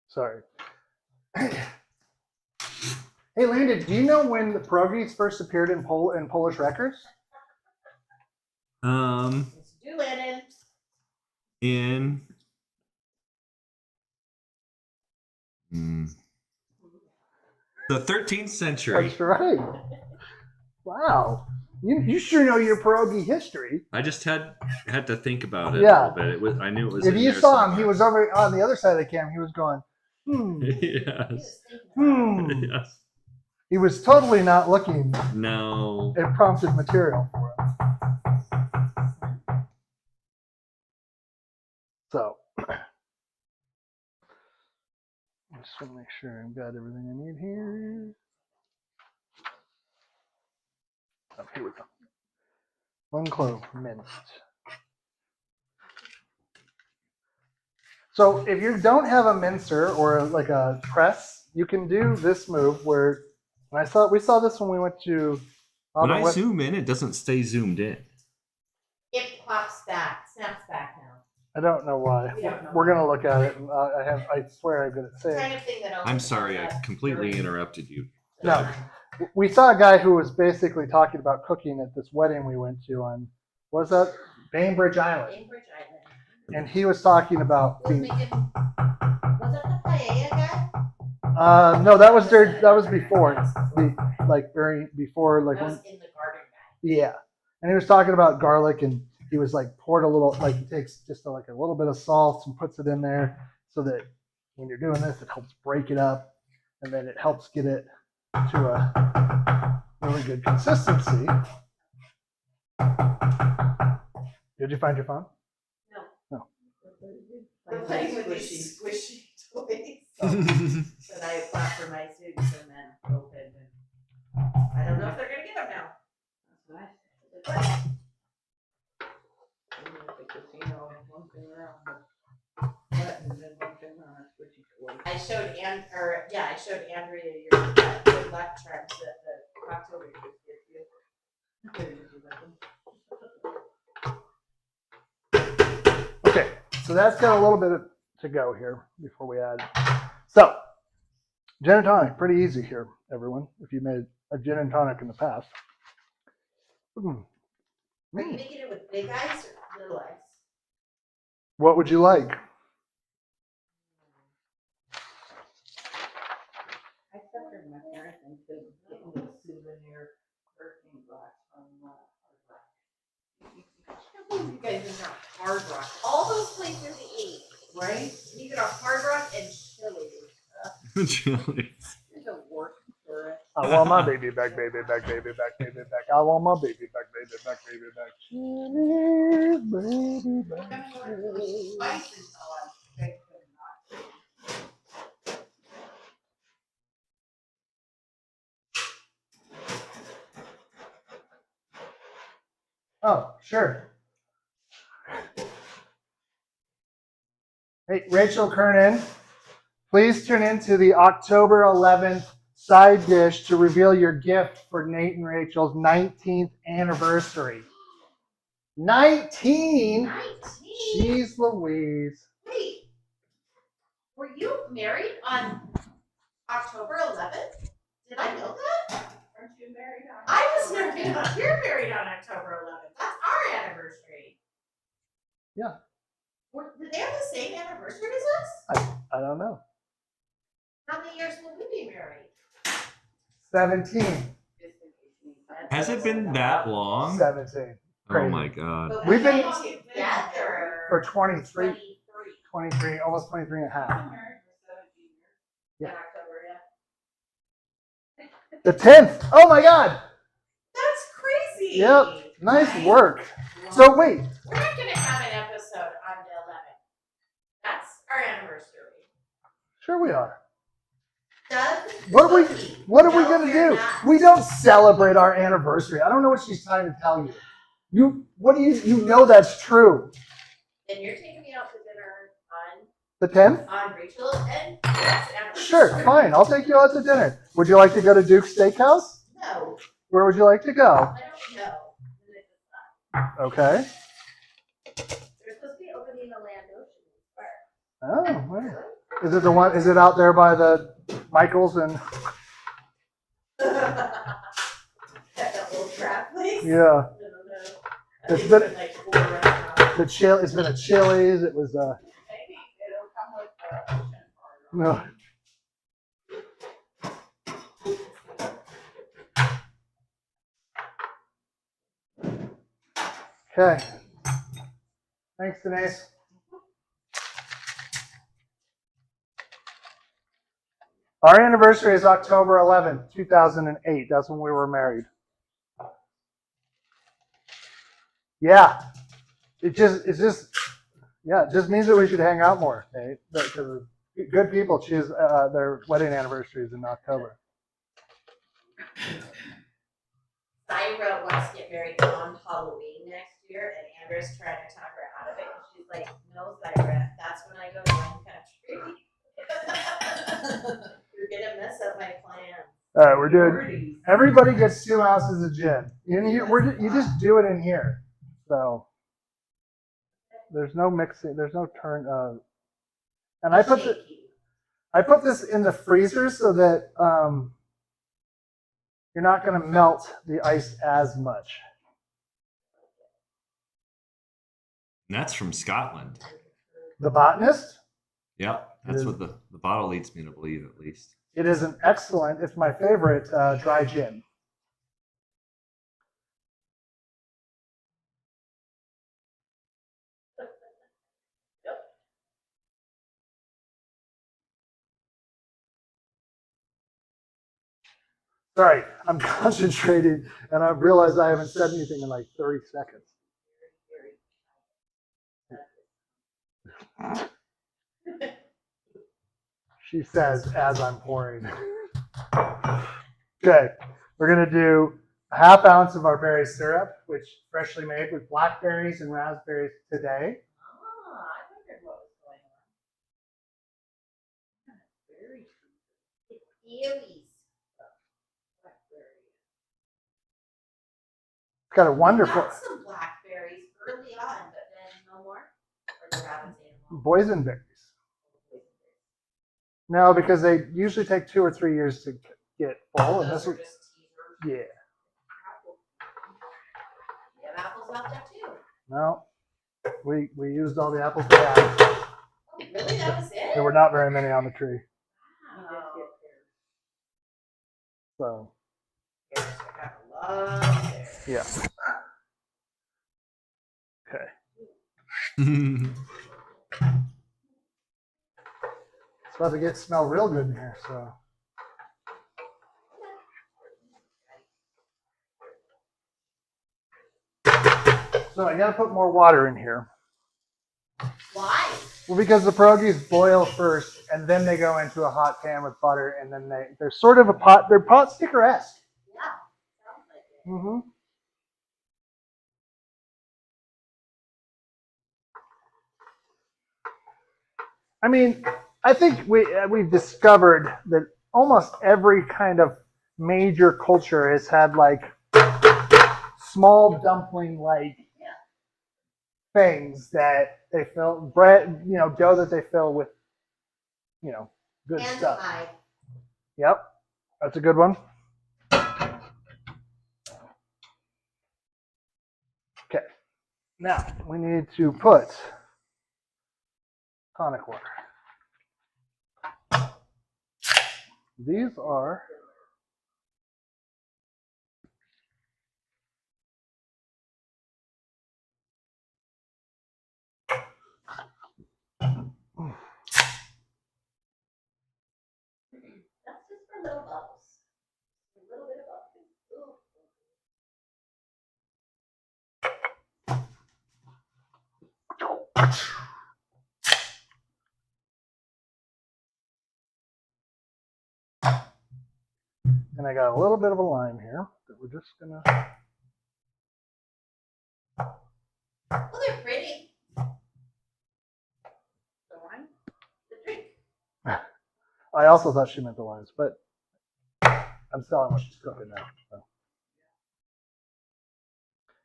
sorry. Hey, Landon, do you know when the pierogies first appeared in Polish records? Let's do Landon. In the 13th century. That's right. Wow. You sure know your pierogi history. I just had to think about it Yeah. a little bit. It was, I knew it was. If in you there saw him, somewhere. he was over on the other side of the camera. He was going, He Yes. was thinking about it. Yes. He was totally not looking No. at prompted material for him. So, I just want to make sure I've got everything I need here. Oh, here we go. 1 clove minced. So if you don't have a mincer or like a press, you can do this move where, and we saw this when we went to. When I zoom in, it doesn't stay zoomed in. It pops back, snaps back now. I don't know why. We don't know We're why. gonna look at it, and I swear I get it saved. Kind of thing that I'm sorry, I completely interrupted you. No. We saw a guy who was basically talking about cooking at this wedding we went to on, what was that? Bainbridge Island. Cambridge Island. And he was talking about Who was being, making? Was that the paella guy? no, that was before, before like That when, was in the garden guy. yeah. And he was talking about garlic, and he was like poured a little, like he takes just like a little bit of salt and puts it in there so that when you're doing this, it helps break it up, and then it helps get it to a really good consistency. Did you find your phone? No. Like We're playing with squishy. these squishy toys that I bought for my students and then opened. And I don't know if they're gonna get them now. That's nice. I'm at the casino and one thing around the buttons and one thing on a squishy toy. I showed Andrea your good luck charms that the October gives you. Did you like them? Okay, so that's got a little bit to go here before we add. So, gin and tonic, pretty easy here, everyone, if you made a gin and tonic in the past. Are you making it with big eyes or little eyes? What would you like? I suffered my parents into getting me a souvenir birthday glass from I can't believe you guys are not Hard Rock. All those places we eat, right? You get a Hard Rock and chili. Chili. There's a word for it. I want my baby back, baby back, baby back, baby back. I want my baby back, baby back, baby back. Chili, baby back. chili. Spice and so on. They could not. Oh, sure. Hey, Rachel Kernan, please tune in to the October 11th side dish to reveal your gift for Nate and Rachel's 19th anniversary. 19? 19? Jeez Louise. Wait. Were you married on October 11th? Did I know that? Aren't you married on? I was married on, you're married on October 11th. That's our anniversary. Yeah. Did they have the same anniversary as us? I don't know. How many years will we be married? 17. Has it been that long? 17. Oh my god. But We've been together For 23, 23. 23, almost 23 and a half. Yeah. In October, yeah. The 10th. Oh my God. That's crazy. Yep. Nice Right? work. So wait, We're not gonna have an episode on the 11th. That's our anniversary. sure we are. Doug, What are we Cookie. What are we No, gonna we're do? not. We don't celebrate our anniversary. I don't know what she's trying to tell you. You know that's true. Then you're taking me out to dinner The 10th? on Rachel and Jeff's anniversary. Sure, fine. I'll take you out to dinner. Would you like to go to Duke's Steakhouse? No, Where would you like to go? I don't know. Okay. They're supposed to be opening a land ocean first. Oh, wow. Is it the one? Is it out there by the Michaels and? That little trap place. Yeah. I don't know. It's been Like 4 restaurants. the chill. It's been a Chili's. It was Maybe it'll come with the ocean part. no. Okay. Thanks, Denise. Our anniversary is October 11th, 2008. That's when we were married. Yeah. It just means that we should hang out more. Okay? Because good people choose their wedding anniversaries in October. Syra wants to get married on Halloween next year, and Amber's trying to talk her out of it. And she's like, "No, Syra, that's when I go to wine country. You're gonna mess up my plans." All right, we're doing. Priorities. Everybody gets 2 ounces of gin. You just do it in here. So there's no mixing. There's no turn. And I put this in the freezer so that you're not going to melt the ice as much. And that's from Scotland. The Botanist. Yep, that's what the bottle leads me to believe, at least. It is an excellent. It's my favorite dry gin. Sorry, I'm concentrating, and I've realized I haven't said anything in like 30 seconds. She says as I'm pouring. Okay, we're gonna do a ½ ounce of our berry syrup, which freshly made with blackberries and raspberries today. Oh, I wondered what was going on. Very It's Earie's. blackberry. It's got a wonderful We got some blackberries early on, but then no more. Or the rabbits ate them all. boysenberries. No, because they usually take 2 or 3 years to get full, and Those this are was just teasers. yeah. You have apples left there too. No, we used all the apples we had. Oh, really? That was it? There were not very many on the tree, Wow. so Yes, I have a lot there. yeah. Okay, it's about to smell real good in here. So I got to put more water in here. Why? Well, because the pierogies boil first, and then they go into a hot pan with butter, and then they're sort of they're pot sticker-esque. Yeah. Sounds like it. Mm-hmm. I mean, I think we've discovered that almost every kind of major culture has had like small dumpling-like things that they fill bread, dough that they fill with, good And stuff. pie. Yep, that's a good one. Okay, now we need to put tonic water. These are That's just for little bubbles. A little bit of bubbles. Ooh. and I got a little bit of a lime here that we're just gonna. Oh, they're pretty. The wine? The drink. I also thought she meant the limes, but I'm selling what she's cooking now. So.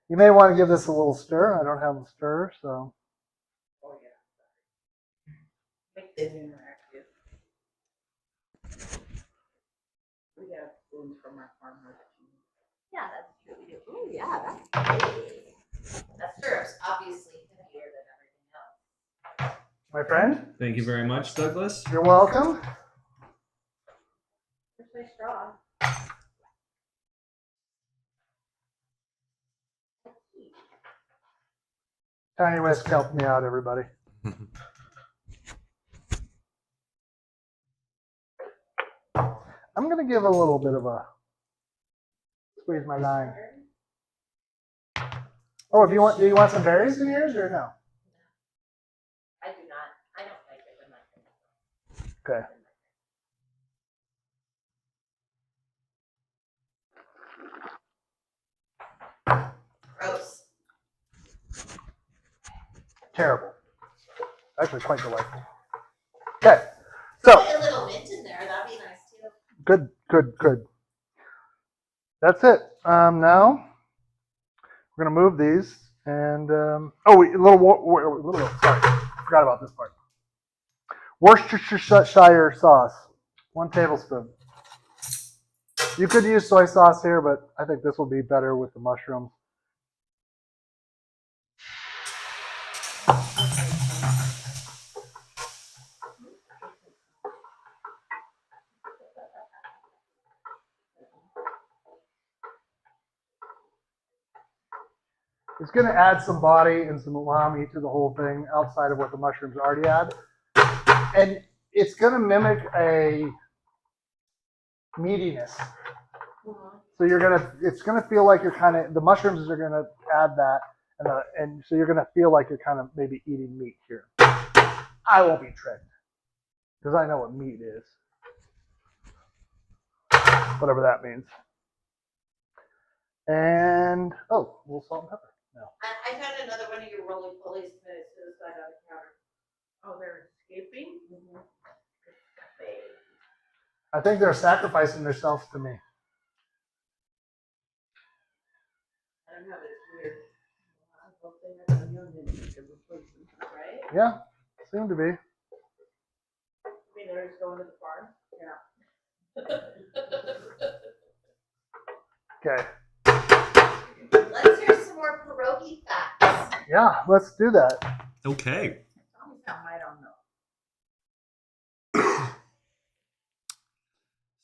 You may want to give this a little stir. I don't have a stir, so. Oh, yeah. Make this interactive. We got spoons from our farm. caramelized cheese. Yeah, that's true. We do. Oh, yeah, that's great. That syrup's obviously heavier than everything else. My friend, Thank you very much, Douglas. you're welcome. Where's my straw? Tiny Whisk helped me out, everybody. I'm gonna give a little bit of a squeeze my lime. Oh, if you want, do you want some berries in yours or no? I do not. I don't like it when my Okay. Gross. Terrible. Actually, quite delightful. Okay. So Put a little mint in there. That'd be nice too. good, good, good. That's it. Now we're gonna move these and sorry, forgot about this part. Worcestershire sauce, 1 tablespoon. You could use soy sauce here, but I think this will be better with the mushrooms. It's going to add some body and some umami to the whole thing outside of what the mushrooms already add. And it's going to mimic a meatiness. So it's going to feel like you're kind of, the mushrooms are going to add that. And so you're going to feel like you're kind of maybe eating meat here. I won't be tricked because I know what meat is. Whatever that means. And, a little salt and pepper. No. I found another one of your roly polies minutes to the side on the counter. Oh, they're escaping? I think they're sacrificing themselves to me. I don't know, it's weird. I hope they have onion in it to replace them, Right? Yeah, seem to be. I mean, they're just going to the farm? Yeah. Okay. Let's hear some more pierogi facts. Yeah, let's do that. Okay. Tell me something I don't know.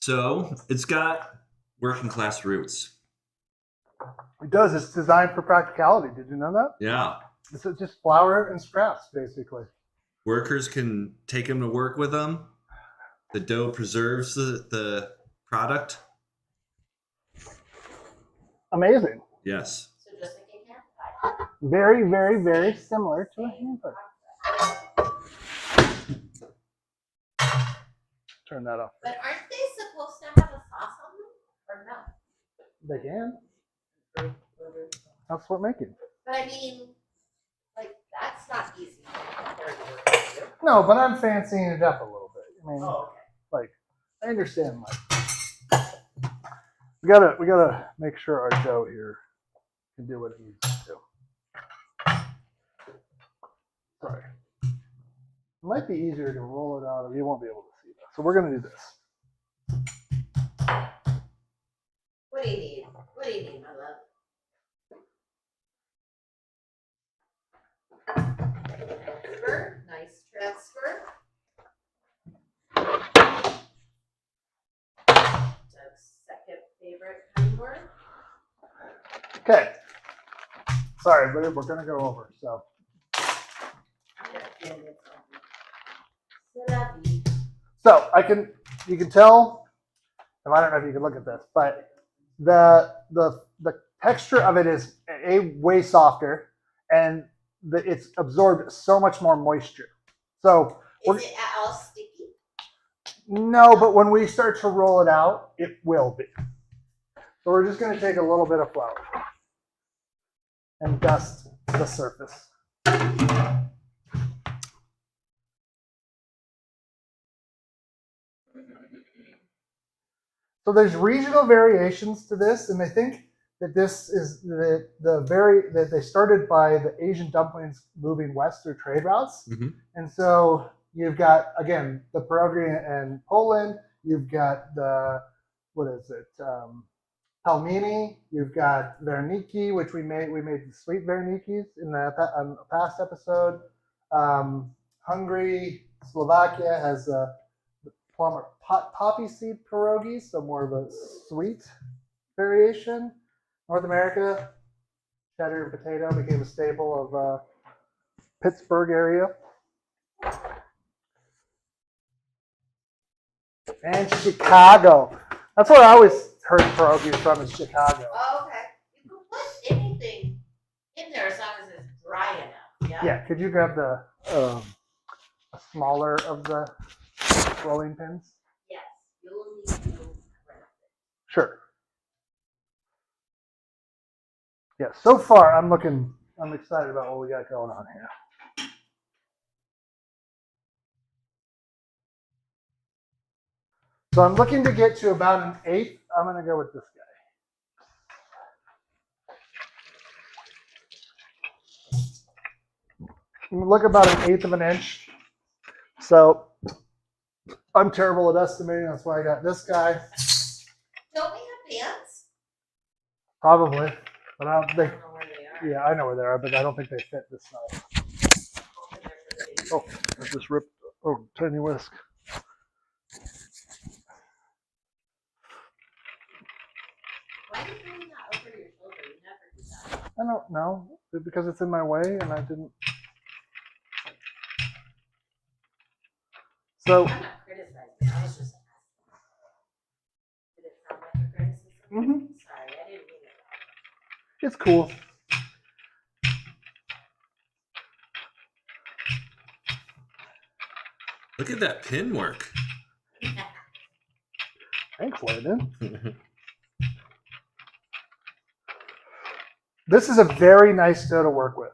So it's got working class roots. It does. It's designed for practicality. Did you know that? Yeah. It's just flour and scraps, basically. Workers can take them to work with them. The dough preserves the product. Amazing. Yes. So just like a hand pie. Very, very, very similar to a hamburger. Turn that off. But aren't they supposed to have a sauce on them? Or no? They can. That's what making. But I mean, like, that's not easy. No, but I'm fancying it up a little bit. I mean, Oh, okay. like, I understand, Mike. We gotta make sure our dough here can do what it needs to do. Sorry. It might be easier to roll it out, or you won't be able to see that. So we're gonna do this. What do you need? What do you need, my love? Transfer. Nice transfer. Doug's second favorite kind word. Okay. Sorry, but we're gonna go over. So you can tell, and I don't know if you can look at this, but the texture of it is way softer, and it's absorbed so much more moisture. So Is it at all sticky? no, but when we start to roll it out, it will be. So we're just going to take a little bit of flour and dust the surface. So there's regional variations to this, and they think that this is that they started by the Asian dumplings moving west through trade routes. Mm-hmm. And so you've got, again, the pierogi in Poland, you've got the, Halmini. You've got Verniki, which we made sweet Vernikis in the past episode. Hungary, Slovakia has poppy seed pierogi, so more of a sweet variation. North America, cheddar and potato became a staple of Pittsburgh area. And Chicago. That's where I always heard pierogies from, is Chicago. Oh, okay. You can put anything in there as long as it's dry enough. Yeah. Yeah, could you grab the smaller of the rolling pins? Yes. You'll need to grab it. Sure. Yeah, so far I'm excited about what we got going on here. So I'm looking to get to about an eighth. I'm going to go with this guy. Look about an eighth of an inch. So I'm terrible at estimating. That's why I got this guy. Don't we have pants? Probably, but I don't I think. don't know where they are. Yeah, I know where they are, but I don't think they fit this size. Open there for the baby. Oh, I just ripped. Oh, tiny whisk. Why are you doing that over your shoulder? You never do that. I don't know, because it's in my way and I didn't. So, I'm not criticizing. I was just asking. Did it sound like a criticism? Sorry, I didn't mean it. it's cool. Look at that pin work. Thanks, Landon. This is a very nice dough to work with.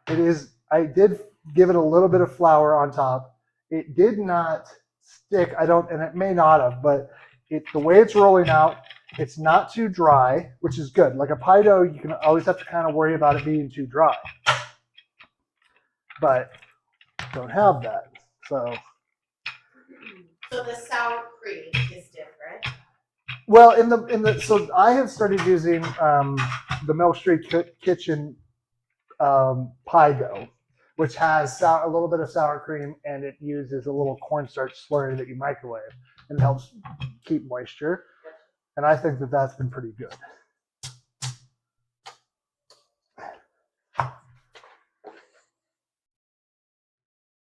It is. I did give it a little bit of flour on top. It did not stick. I don't, and it may not have, but the way it's rolling out, it's not too dry, which is good. Like a pie dough, you can always have to kind of worry about it being too dry, but don't have that. So the sour cream is different. well, so I have started using the Milk Street Kitchen pie dough, which has a little bit of sour cream, and it uses a little cornstarch slurry that you microwave, and helps keep moisture. And I think that that's been pretty good.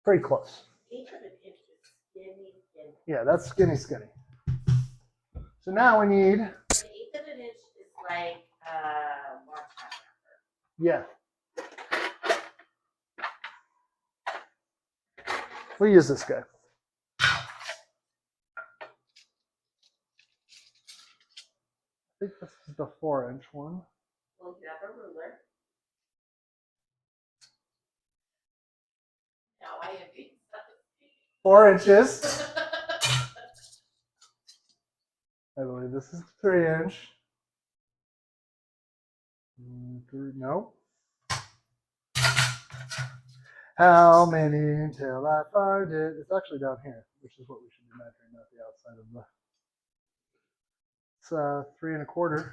Pretty close. Each of the inch is skinny. Yeah, that's skinny. So now we need, An eighth of an inch is like one time wrapper. yeah. We'll use this guy. I think this is the 4-inch one. Well, you have a ruler. Now I am being 4 inches. I believe this is 3-inch. No. How many until I find it? It's actually down here, which is what we should be measuring, not the outside of the. It's 3 1/4.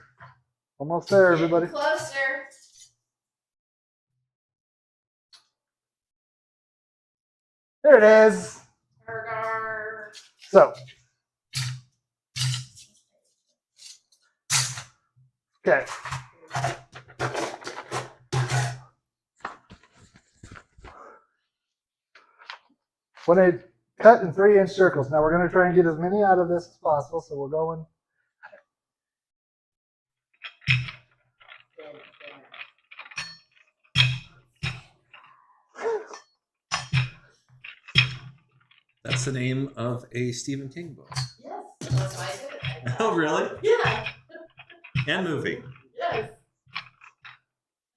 Almost there, everybody. Closer. There it is. Burger. So, okay. When I cut in 3-inch circles, now we're going to try and get as many out of this as possible. So we're going. That's the name of a Stephen King book. Yes, that's why I did it. Like Oh, really? Yeah. And movie. Yes.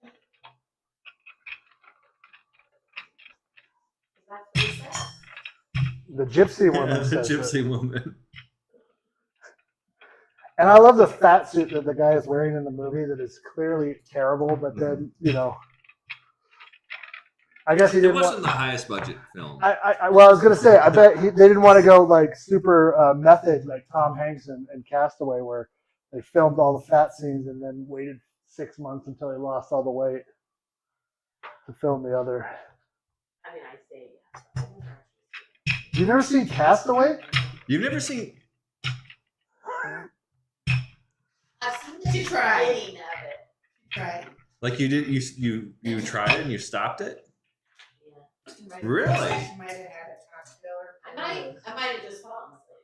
That's what he said. The gypsy woman the says it. Gypsy Woman. And I love the fat suit that the guy is wearing in the movie that is clearly terrible, but then, I guess he It didn't wasn't want. the highest budget film. Well, I was going to say, I bet they didn't want to go like super method like Tom Hanks and Castaway, where They filmed all the fat scenes and then waited 6 months until he lost all the weight to film the other. I mean, I say yes. You never seen Castaway? You've never seen? I've seen the She tried. beginning of it. Right. Like you did? You tried it and you stopped it? Yeah. Really? She might have had a cocktail or I might have just fallen asleep.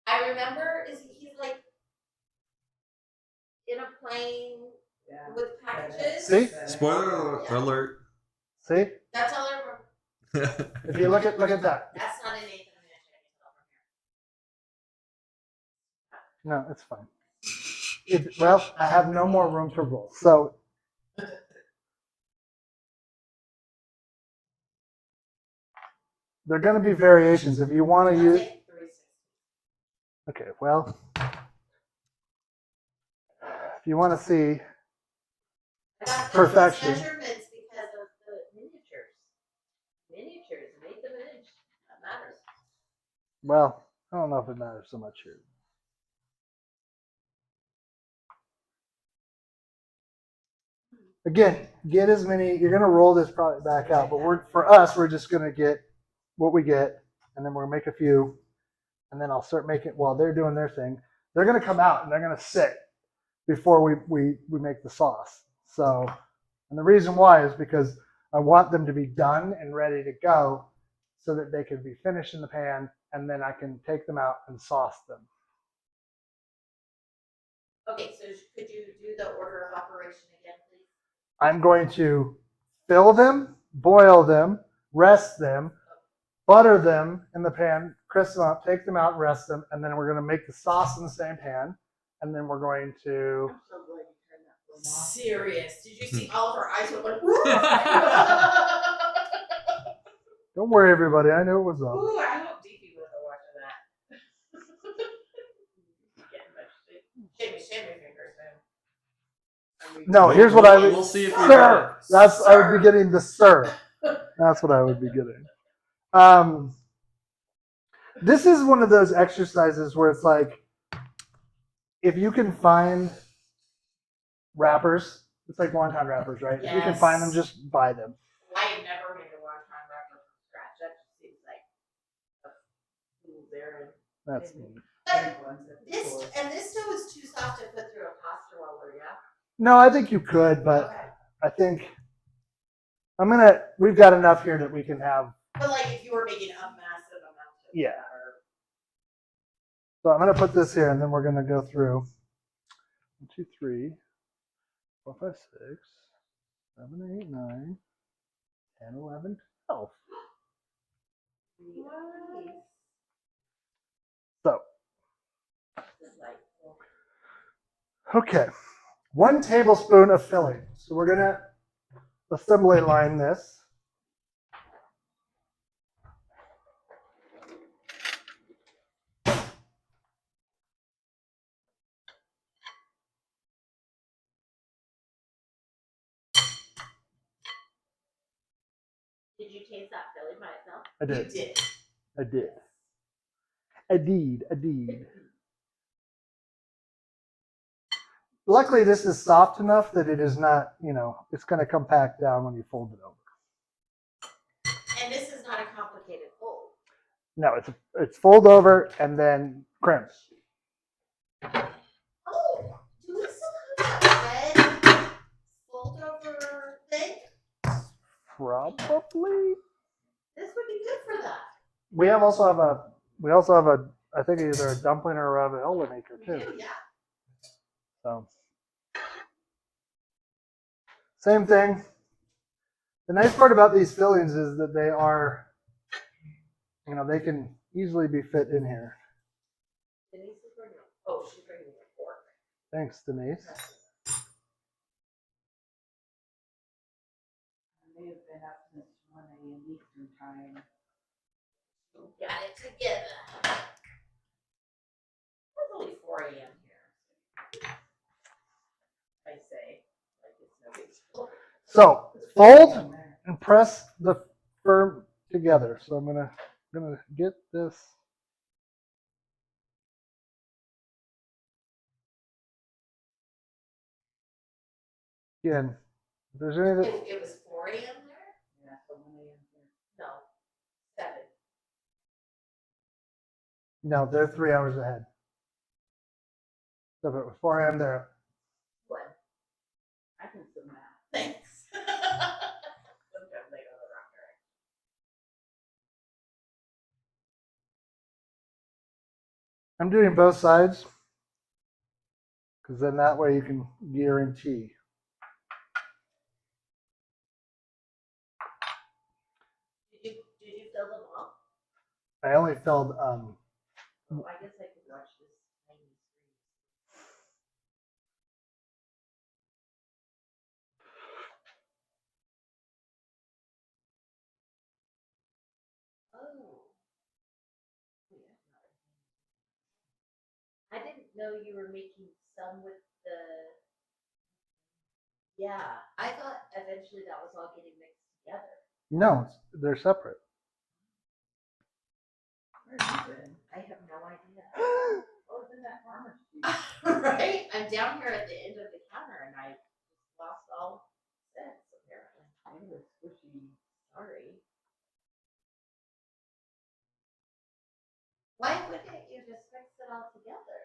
I remember he's like in a plane Yeah. with packages. See? Spoiler alert. See? That's all I remember. If you look at that. That's not an Nathan from here. No, it's fine. Well, I have no more room to roll. So there are going to be variations. If you want to use... Okay, well, if you want to see perfection. Measurements because of the miniatures. Miniatures, make them an inch. That matters. Well, I don't know if it matters so much here. Again, get as many. You're going to roll this probably back out, but for us, we're just going to get what we get, and then we're going to make a few, and then I'll start making. While they're doing their thing, they're going to come out and they're going to sit before we make the sauce. So, and the reason why is because I want them to be done and ready to go, so that they can be finished in the pan, and then I can take them out and sauce them. Okay, so could you do the order of operation again, please? I'm going to fill them, boil them, rest them, butter them in the pan, crisp them up, take them out, rest them, and then we're going to make the sauce in the same pan, and then we're going to... I'm so glad you turned that one off. Serious. Did you see all of our eyes were like, Don't worry, everybody. I knew it was up. Ooh, I hope DP was watching that. Shimmy fingers, man. No, here's what I would... We'll see if we Sir! get it. I would be getting the sir. That's what I would be getting. This is one of those exercises where it's like, if you can find wrappers, it's like wonton wrappers, right? If you can find them, just buy them. I have never made a wonton wrapper from scratch. That just seems like a fool's errand. That's neat. But this dough is too soft to put through a pasta roller, yeah? No, I think you could, but Okay. I think we've got enough here that we can have. But like if you were making a massive amount of Yeah. batter. So I'm going to put this here, and then we're going to go through 1, 2, 3, 4, 5, 6, 7, 8, 9, 10, 11, 12. Nice. So, Delightful. okay. 1 tablespoon of filling. So we're going to assembly line this. Did you taste that filling by itself? I did. You did. I did. I did. I did. Luckily, this is soft enough that it is not, it's going to come back down when you fold it over. And this is not a complicated fold. No, it's fold over and then crimp. Oh, do we still have that red fold over thing? Probably. This would be good for that. We also have a, I think either a dumpling or a ravioli maker We too. do, yeah. So, same thing. The nice part about these fillings is that they are, they can easily be fit in here. Denise is bringing. Oh, she's bringing a fork. Thanks, Denise. I may have been up since 1 a.m. Eastern time. Got it together. It's only 4 a.m. here. I say, like it's no big deal. So fold and press the firm together. So I'm gonna get this. Again, if there's anything, It was 4 a.m. there? Yeah, so 1 a.m. here. No, 7. no, they're 3 hours ahead. So if it was 4 a.m. there, What? I can swim that. Thanks. Sometimes they go the wrong direction. I'm doing both sides because then that way you can guarantee. Did you fill them all? I only filled Oh, I guess I could watch this tiny screen. Oh. I didn't know you were making some with the. Yeah, I thought eventually that was all getting mixed together. no, they're separate. Where have you been? I have no idea. Oh, it's in that farmer's cheese. Right? I'm down here at the end of the counter and I lost all sense apparently. It was squishy. Sorry. Why wouldn't you just mix it all together?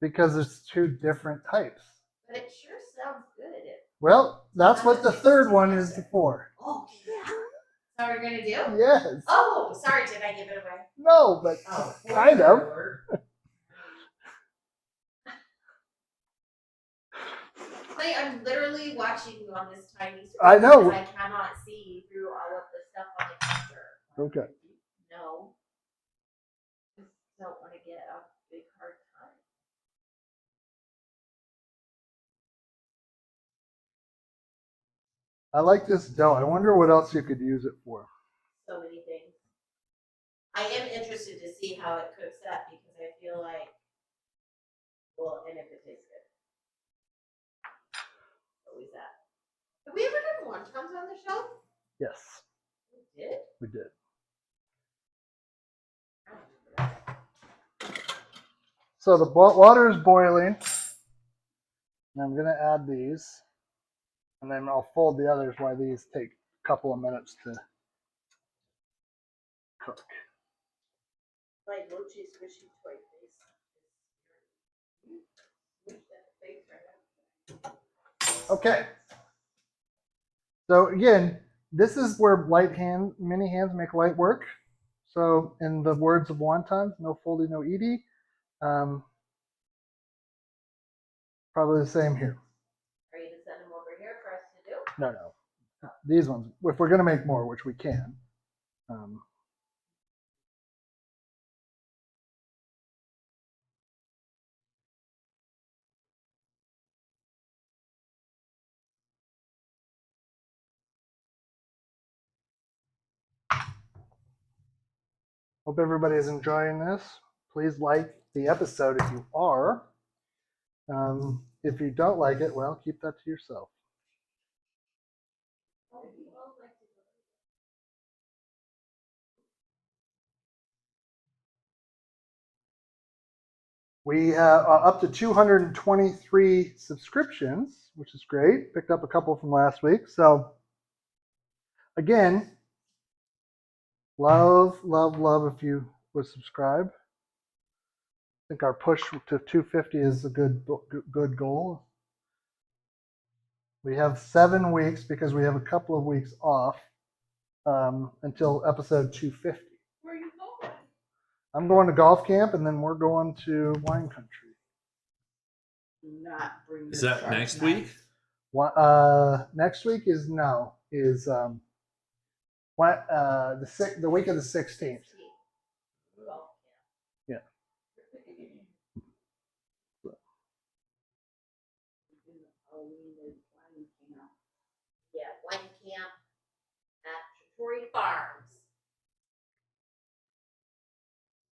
Because there's two different types. But it sure sounds good. Well, that's what the third one is for. Oh, yeah. That's what we're gonna do? Yes. Oh, sorry, did I give it away? No, but Oh, kind of. Like, I'm literally watching you on this tiny screen. I know. because I cannot see through all of the stuff on the counter. Okay. No. Just don't want to get a big hard time. I like this dough. I wonder what else you could use it for. So many things. I am interested to see how it cooks up because I feel like, well, and if it tastes good. Always that. Have we ever done wontons on the show? Yes, We did? we did. I don't remember that. So the water is boiling. And I'm going to add these. And then I'll fold the others while these take a couple of minutes to cook. My mochi squishy toy face. Squish that face right up. Okay. So again, this is where many hands make light work. So in the words of wontons, no folding, no eating. Probably the same here. Are you gonna send them over here for us to do? No. These ones, if we're going to make more, which we can. Hope everybody is enjoying this. Please like the episode if you are. If you don't like it, well, keep that to yourself. Oh, you all like to go. We have up to 223 subscriptions, which is great. Picked up a couple from last week. So again, love if you would subscribe. I think our push to 250 is a good goal. We have 7 weeks because we have a couple of weeks off until episode 250. Where are you going? I'm going to golf camp and then we're going to wine country. Do not bring Is your that sharp next knife. week? Next week is the week of the 16th. Well, Yeah. yeah, wine camp at Trattoria Farms.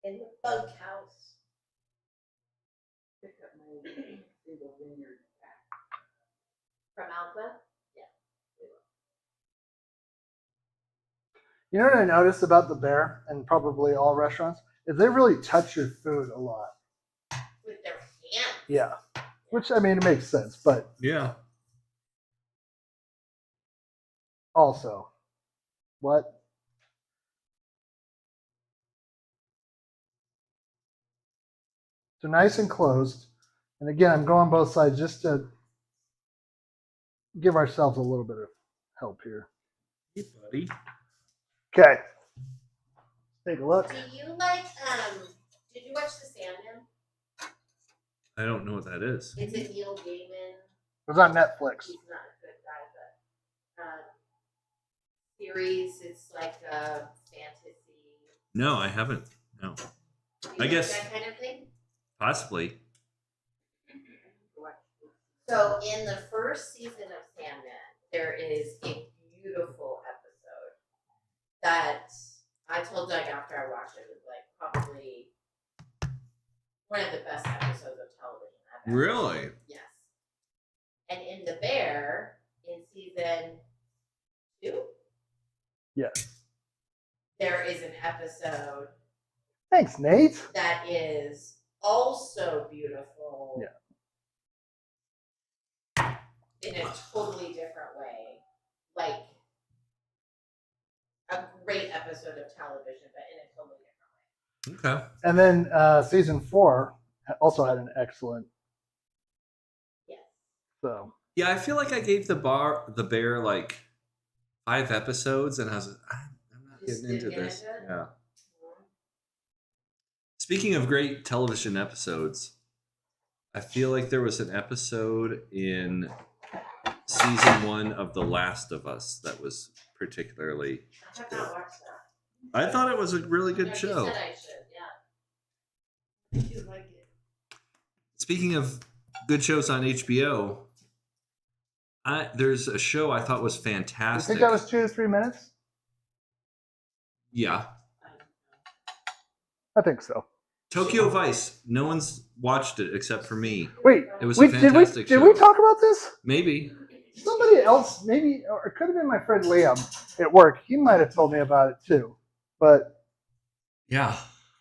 In the bunkhouse. Pick up my single vineyard back. From Alpha? Yeah. You know what I noticed about the Bear and probably all restaurants is they really touch your food a lot. With their hands. Yeah, which I mean it makes sense, but Yeah. also. What? So nice and closed. And again, I'm going both sides just to give ourselves a little bit of help here. Hey, buddy. Okay. Take a look. Do you like, did you watch The Sandman? I don't know what that is. It's a Neil Gaiman. It was on Netflix. He's not a good guy, but series. It's like a fantasy. No, I haven't. No. Do you I like guess- that kind of thing. Possibly. So in the first season of Sandman, there is a beautiful episode that I told Doug after I watched it was like probably one of the best episodes of television I've ever Really? seen. Yes. And in The Bear, in season 2, Yes. there is an episode Thanks, Nate. that is also beautiful. Yeah. In a totally different way. Like a great episode of television, but in a totally different way. Okay. And then season 4 also had an excellent. Yes. So Yeah, I feel like I gave the bear like 5 episodes, and I was I'm not Just getting into didn't get this. into it? Yeah. Speaking of great television episodes, I feel like there was an episode in season 1 of The Last of Us that was particularly. I have not watched that. I thought it was a really good No, show. You said I should, yeah. Did you like it? Speaking of good shows on HBO, there's a show I thought was I fantastic. think that was 2 to 3 minutes. Yeah. I think so. Tokyo Vice. No one's watched it except for me. Wait, It was a wait, fantastic did show. we talk about this? Maybe. Somebody else, maybe, or it could have been my friend Liam at work. He might have told me about it too. But Yeah.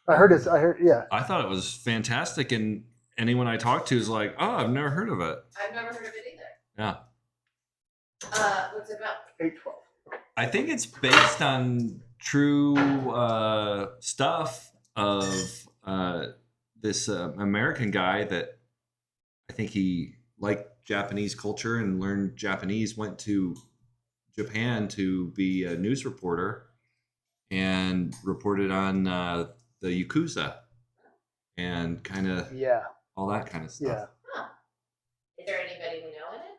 I heard it. Yeah. I thought it was fantastic, and anyone I talked to is like, oh, I've never heard of it. I've never heard of it either. Yeah. What's it about? 8:12. I think it's based on true stuff of this American guy that I think he liked Japanese culture and learned Japanese, went to Japan to be a news reporter and reported on the Yakuza and kind of Yeah. all that kind of stuff. Yeah. Huh. Is there anybody we know in it?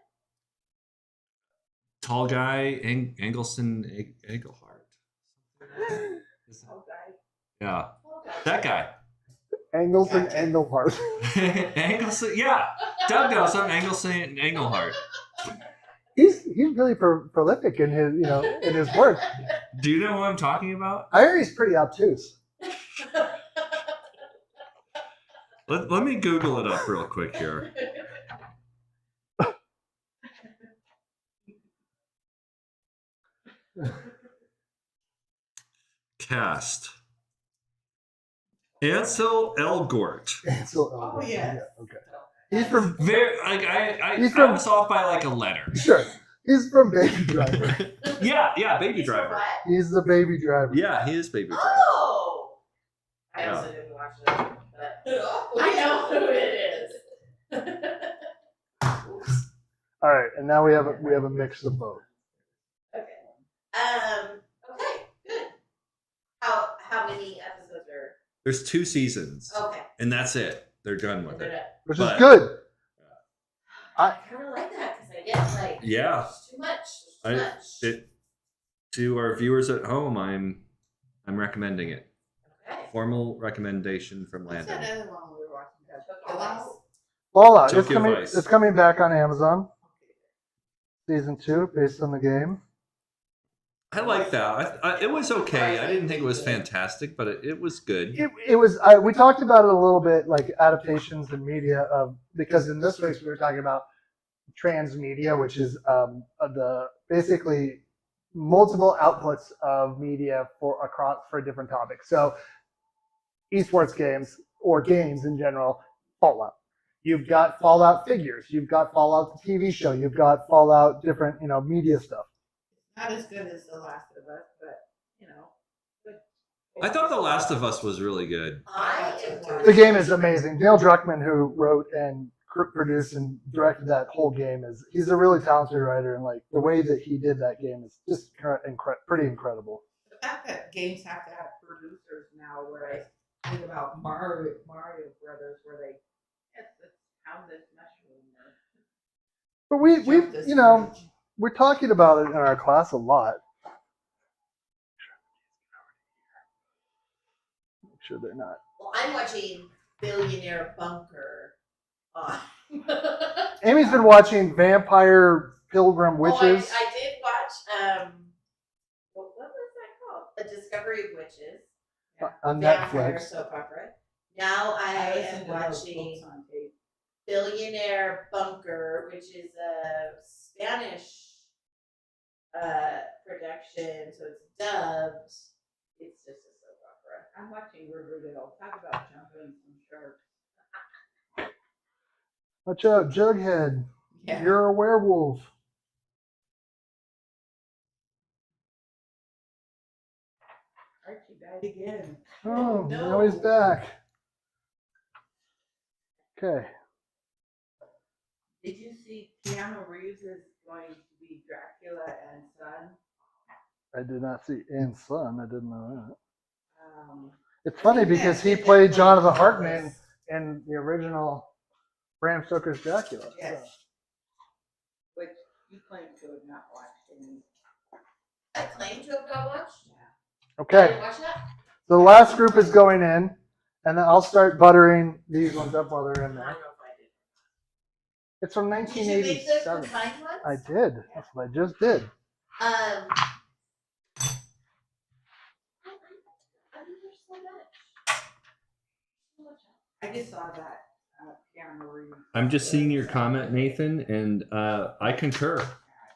Tall guy, Engelson Engelhart. Okay. Yeah, Okay. that guy. Angles and Engelhart. Engelson, yeah. Doug knows him, Engelson Engelhart. He's really prolific in his work. Do you know who I'm talking about? I hear he's pretty obtuse. Let me Google it up real quick here. Cast. Ansel Elgort. So, yeah. Okay. He's from Very like I He's I from- was off by like a letter. sure. He's from Baby Driver. Yeah, Baby He's from Driver. what? He's the Baby Driver. Yeah, he is Baby Driver. Oh! I Yeah. also didn't watch it, but I know who it is. All right, and now we have a mix of both. Okay. Okay, good. How many episodes are? There's 2 seasons, Okay. and that's it. They're done with it. Which But- is good. I kind of like that because I get like Yeah. there's too much. There's too much. It, to our viewers at home, I'm recommending it. Okay. Formal recommendation from What's that Landon. other one we were watching? Tokyo Vice. Fallout. Tokyo Vice. It's coming back on Amazon. Season 2, based on the game. I like that. It was okay. I didn't think it was fantastic, but it was good. It was. We talked about it a little bit, like adaptations in media, because in this case we were talking about transmedia, which is the basically multiple outputs of media for different topics. So, esports games or games in general, Fallout. You've got Fallout figures. You've got Fallout the TV show. You've got Fallout different media stuff. Not as good as The Last of Us, but you know. Good. I thought The Last of Us was really good. The game is amazing. Neil Druckmann, who wrote and produced and directed that whole game, he's a really talented writer, and like the way that he did that game is just pretty incredible. The fact that games have to have producers now, where I think about Mario Brothers, where they how this mushroom. But we you know, we're talking about it in our class a lot. Make sure they're not. Well, I'm watching Billionaire Bunker. Amy's been watching Vampire Pilgrim Witches. Oh, I did watch. What was that called? The Discovery of Witches. On Vampire Netflix. soap opera. Now I am watching Billionaire Bunker, which is a Spanish production, so it's dubbed. It's just a soap opera. I'm watching Riverdale. Talk about jumping some sharks. Watch out, Jughead. Yeah. You're a werewolf. Archie died again. Oh, no. now he's back. Okay. Did you see Keanu Reeves is going to be Dracula and Son? I did not see In Son. I didn't know that. It's I funny think because that he did played that Jonathan like Hartman Elvis. in the original Bram Stoker's Dracula. Yes. So. Which you claim to have not watched any. I claim to have not watched. I Okay. didn't watch that. So the last group is going in, and then I'll start buttering these ones up while they're in I there. don't know if I did. It's from Did you make the 1987. combined ones? I did. That's what I just did. I think there's so much. So much. I just saw that Keanu Reeves. I'm just seeing your comment, Nathan, and I concur.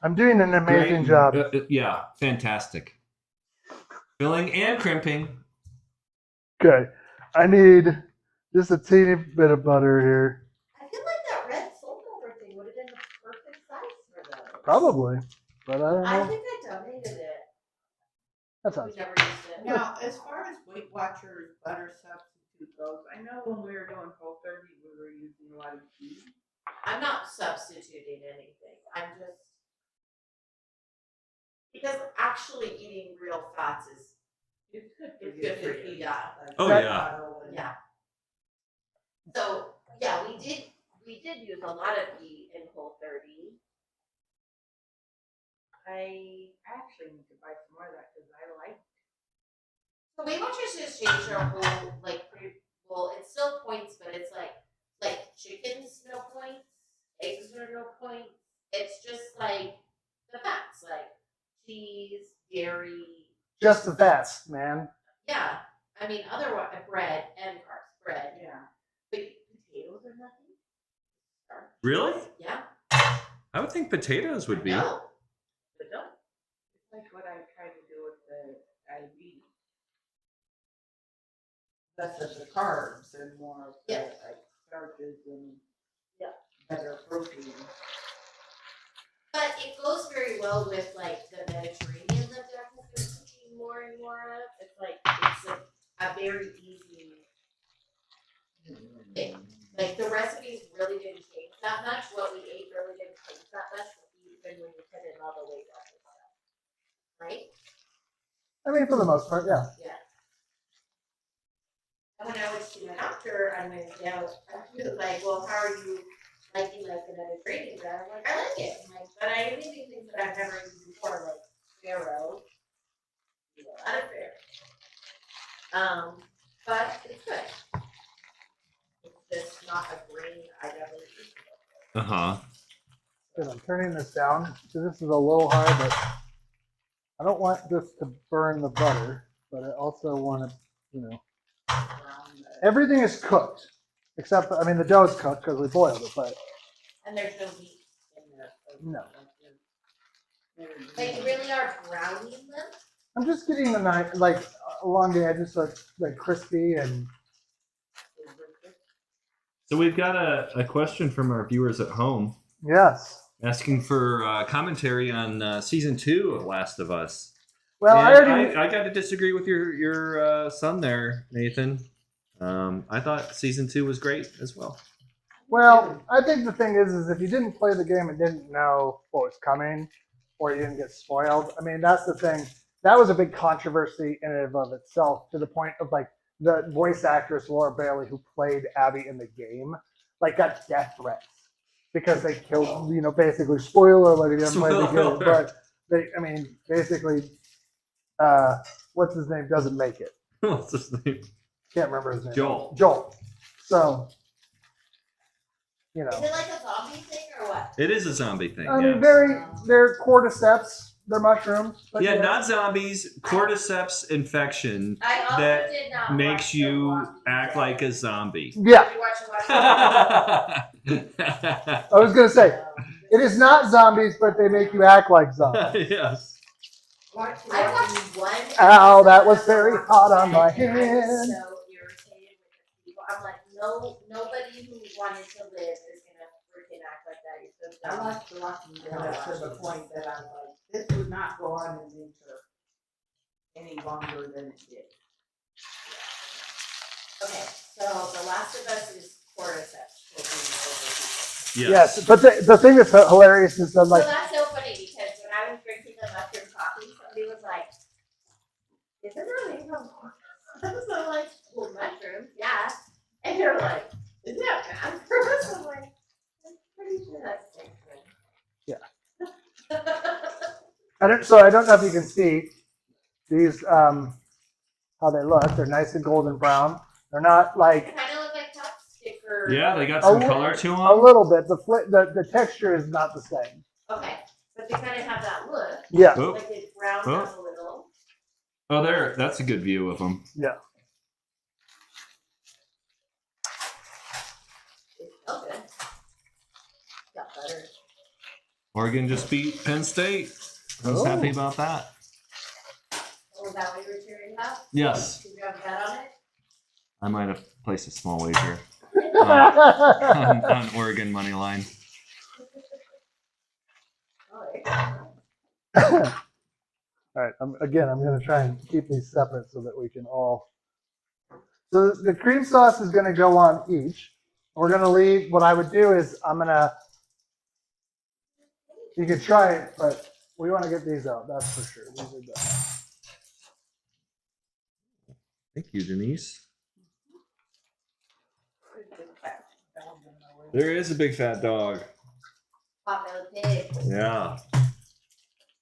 I'm doing an amazing Great. job. Yeah, fantastic. Filling and crimping. Okay. I need just a teeny bit of butter here. I feel like that red salt over thing would have been the perfect size for those. Probably. But I don't I know. think I donated it. That We sounds never used it. Now, as far as Weight Watchers butter substitute goes, I know when we were doing Whole30, we were using a lot of ghee. I'm not substituting anything. I'm just because actually eating real fats is It's good for It's you. good for you, yeah. Like Oh, yeah. avocado and- yeah. So yeah, we did use a lot of ghee in Whole30. I actually need to buy some more of that because I like. So Weight Watchers just changed their whole well, it's still points, but it's like chicken's no points, eggs are no points. It's just like the fats, like cheese, dairy. just the fats, man. Yeah, I mean otherwise bread and carbs, bread. Yeah. But potatoes are nothing. Starch. Really? Yeah. I would think potatoes would be. No. But no. It's like what I try to do with the diabetes. Less of the carbs and more of the Yeah. like starches and Yeah. better protein. But it goes very well with like the Mediterranean that Jack has been cooking more and more of. It's like it's a very easy thing. Like the recipes really didn't change that much. What we ate really didn't change that much, even when you put in all the Weight Watchers stuff. Right? I mean, for the most part, yeah. Yeah. And when I went to the doctor, I went down, he was like, well, how are you liking like the Mediterranean diet? I'm like, I like it. I'm like, but I am eating things that I've never eaten before, like farro. A lot of farro. But it's good. It's just not a grain I've ever eaten. Uh-huh. Good. I'm turning this down. So this is a little high, but I don't want this to burn the butter, but I also want to, you know, everything is cooked except, I mean, the dough is cooked because we boiled it, but And there's no meat in there. So no. Like you really are browning them? I'm just getting the knife, like along the edges so it's like crispy and So we've got a question from our viewers at home. yes. asking for commentary on season 2 of Last of Us. Well, And I got to disagree with your son there, Nathan. I thought season 2 was great as well. Well, I think the thing is if you didn't play the game and didn't know what was coming, or you didn't get spoiled, I mean, that's the thing. That was a big controversy in and of itself, to the point of like the voice actress Laura Bailey, who played Abby in the game, like got death threats because they killed, basically spoiler alert if you haven't played the game, but basically, what's his name doesn't make it. What's his name? Can't remember his name. Joel. So. Is it like a zombie thing or what? It is a zombie thing. I mean, yes. they're cordyceps, they're mushrooms. But Yeah, not zombies, cordyceps infection I also that did not makes watch The you Walking act Dead. like a zombie. Yeah, You watch I was gonna say it is not zombies, but they make you act like zombies. Yes. I watched one. Ow, that episode was of very The Walking hot on Dead, my and I was hand. so irritated with the people. I'm like, no, nobody who wanted to live is gonna freaking act like that. You're so I dumb. watched The Walking Dead to the point that I was like, this would not go on in winter any longer than it did. Okay, so The Last of Us is cordyceps taking over people. Yes, but the thing that's hilarious is that So like that's so funny because when I was drinking the mushroom coffee, somebody was like, "Isn't there a name from cordyceps?" So I'm like, "Well, mushrooms, yeah." And they're like, "Isn't that bad for us?" I'm like, "I'm pretty sure that's different." So I don't know if you can see these how they look. They're nice and golden brown. They're not like Kind of look like chopstick or. Yeah, they got some A color to them. a little bit. The texture is not the same. Okay, but they kind of have that look. Yeah. Oh. Like they brown Oh. out a little. Oh, there. That's a good view of them. Yeah. They smell good. Got butter. Oregon just beat Penn State. I was Oh. happy about that. Oh, is that what you were cheering about? Yes. Did you have a bet on it? I might have placed a small wager on Oregon money line. Oh, All right. I'm going to try and keep these separate so that we can all. So the cream sauce is going to go on each. We're going to leave. What I would do is you can try it, but we want to get these out. That's for sure. These are done. Thank you, Denise. There is a big fat dog. Pot-bellied pig. Yeah.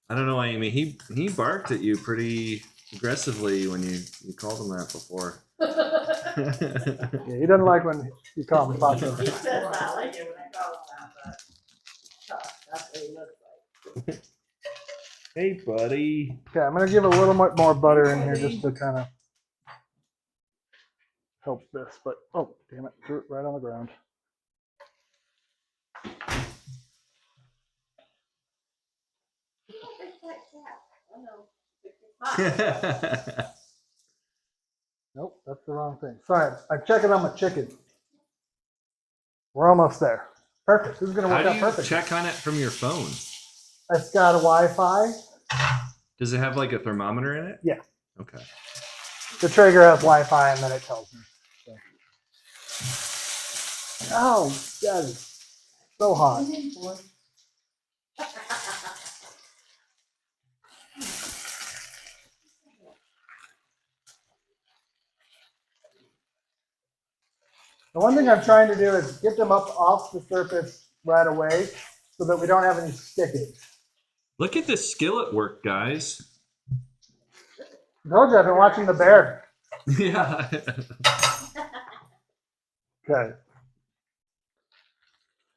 I don't know, Amy. He barked at you pretty aggressively when you called him that before. Yeah, he doesn't like when you call him He Paco. says that, I like it when I call him that, but that's what he looks like. Hey, buddy. Okay, I'm going to give a little bit more butter in here just to kind of help this. But, oh, damn it. Threw it right on the ground. Nope, that's the wrong thing. Sorry, I'm checking on my chicken. We're almost there. Perfect. This is going to How work do out you perfect. check on it from your phone? It's got a Wi-Fi. Does it have like a thermometer in it? Yeah. Okay. The Traeger has Wi-Fi, and then it tells me. So. Oh, that is so hot. The one thing I'm trying to do is get them up off the surface right away so that we don't have any sticking. Look at this skillet work, guys. I told you I've been watching The Bear. Yeah. Okay.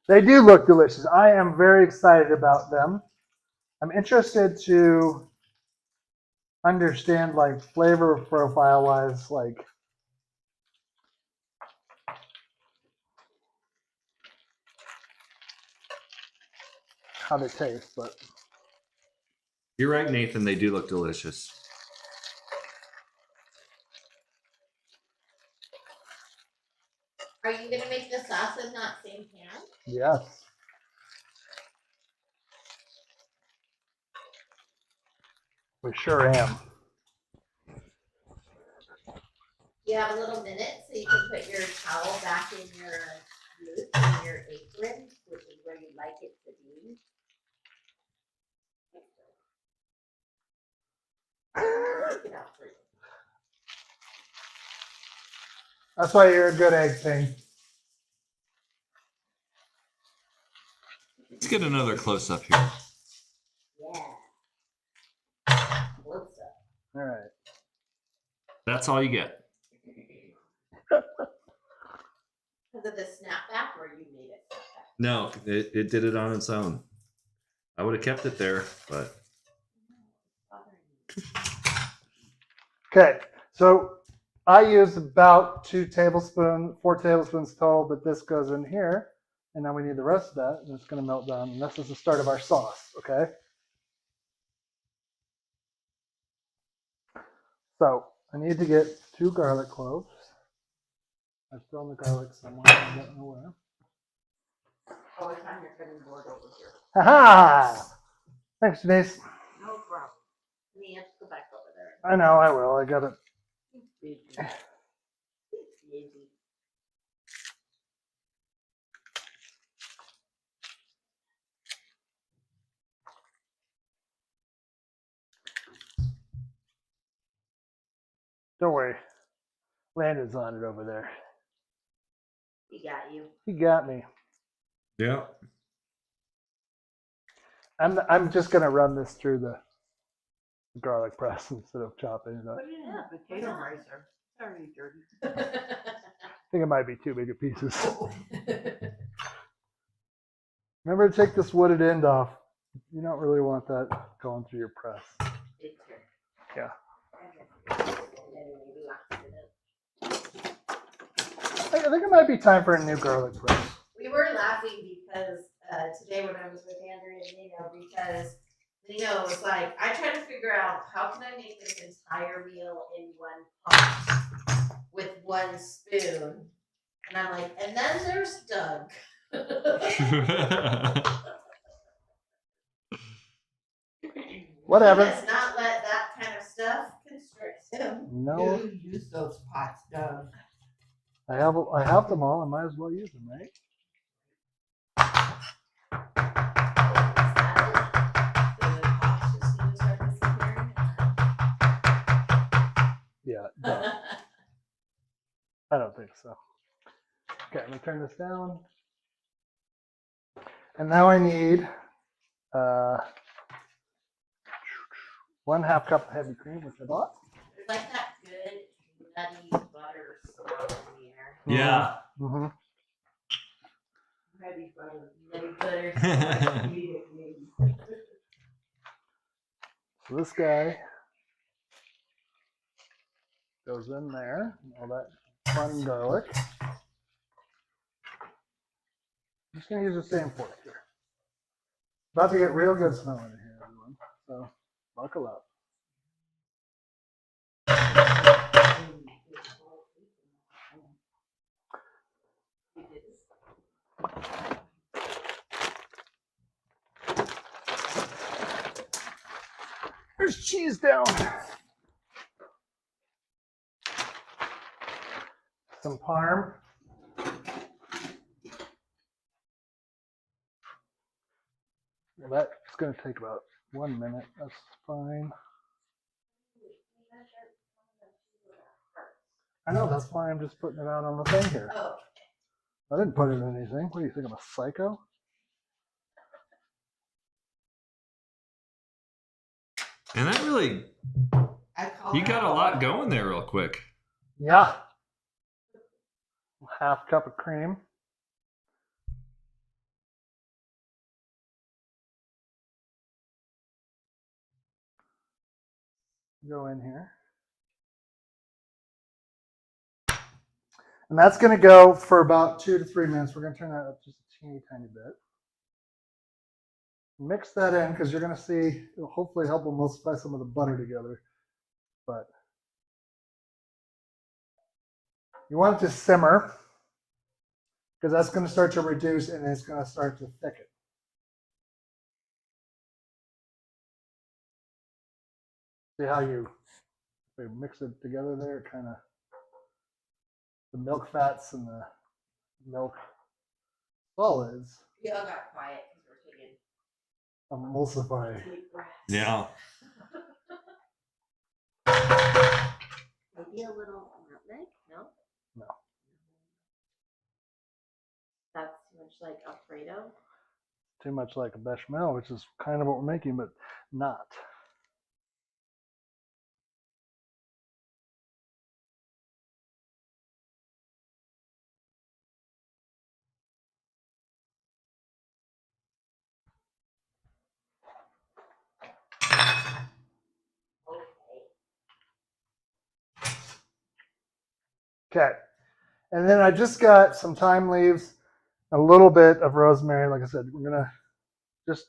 They do look delicious. I am very excited about them. I'm interested to understand, like, flavor profile wise, like, how they taste, but You're right, Nathan. They do look delicious. Are you gonna make the sauce in that same pan? yes. We sure am. You have a little minute so you can put your towel back in your booth and your apron, which is where you like it to be. Get out for you. That's why you're a good egg thing. Let's get another close up here. Yeah. Close up. All right. That's all you get. Because of the snapback, or you made it snapback? No, it did it on its own. I would have kept it there, but Okay, so I use about 4 tablespoons total, but this goes in here, and now we need the rest of that, and it's going to melt down, and this is the start of our sauce, okay? So I need to get 2 garlic cloves. I've thrown the garlic somewhere, I don't know where. Oh, it's on your cutting board over here. Ha-ha! Thanks, Denise. No problem. And you have to go back over there. I know, I will. I got it. Easy. Don't worry. Landon's on it over there. He got you. He got me. yeah. I'm just gonna run this through the garlic press instead of chopping it up. Put it in a potato ricer. It's already dirty. I think it might be too big of pieces. Remember to take this wooded end off. You don't really want that going through your press. Yeah. I think it might be time for a new garlic press. We were laughing because today when I was with Andrea and Nino, because Nino was like, I tried to figure out how can I make this entire meal in one pot with 1 spoon. And I'm like, and then there's Doug. Whatever. He does not let that kind of stuff constrict him. No, You use those pots, Doug. I have them all. I might as well use them, right? Yeah. No, I don't think so. Okay, I'm gonna turn this down. And now I need 1/2 cup of heavy cream, which I bought. There's like that good nutty butter smell in the air. Yeah. Mm-hmm. Heavy butter. Nutty butter. Eat it, maybe. So this guy goes in there, all that fun garlic. I'm just gonna use the same fork here. About to get real good smelling in here, everyone. So buckle up. There's cheese down. Some parm. Well, that's going to take about 1 minute. That's fine. I know, that's why I'm just putting it out on the thing here. Oh, I didn't put it in anything. What do you think? I'm a psycho? And that really, you got a lot going there real quick. Yeah. 1/2 cup of cream. Go in here. And that's going to go for about 2 to 3 minutes. We're going to turn that up just a teeny tiny bit. Mix that in because you're going to see it'll hopefully help emulsify some of the butter together. But you want it to simmer because that's going to start to reduce and it's going to start to thicken. See how you mix it together there, kind of the milk fats and the milk solids We all got quiet because we're taking emulsify. deep breaths. Yeah. Maybe a little nutmeg? No? No. That's too much like Alfredo. Too much like a bechamel, which is kind of what we're making, but not. Okay. And then I just got some thyme leaves, a little bit of rosemary. Like I said, we're going to just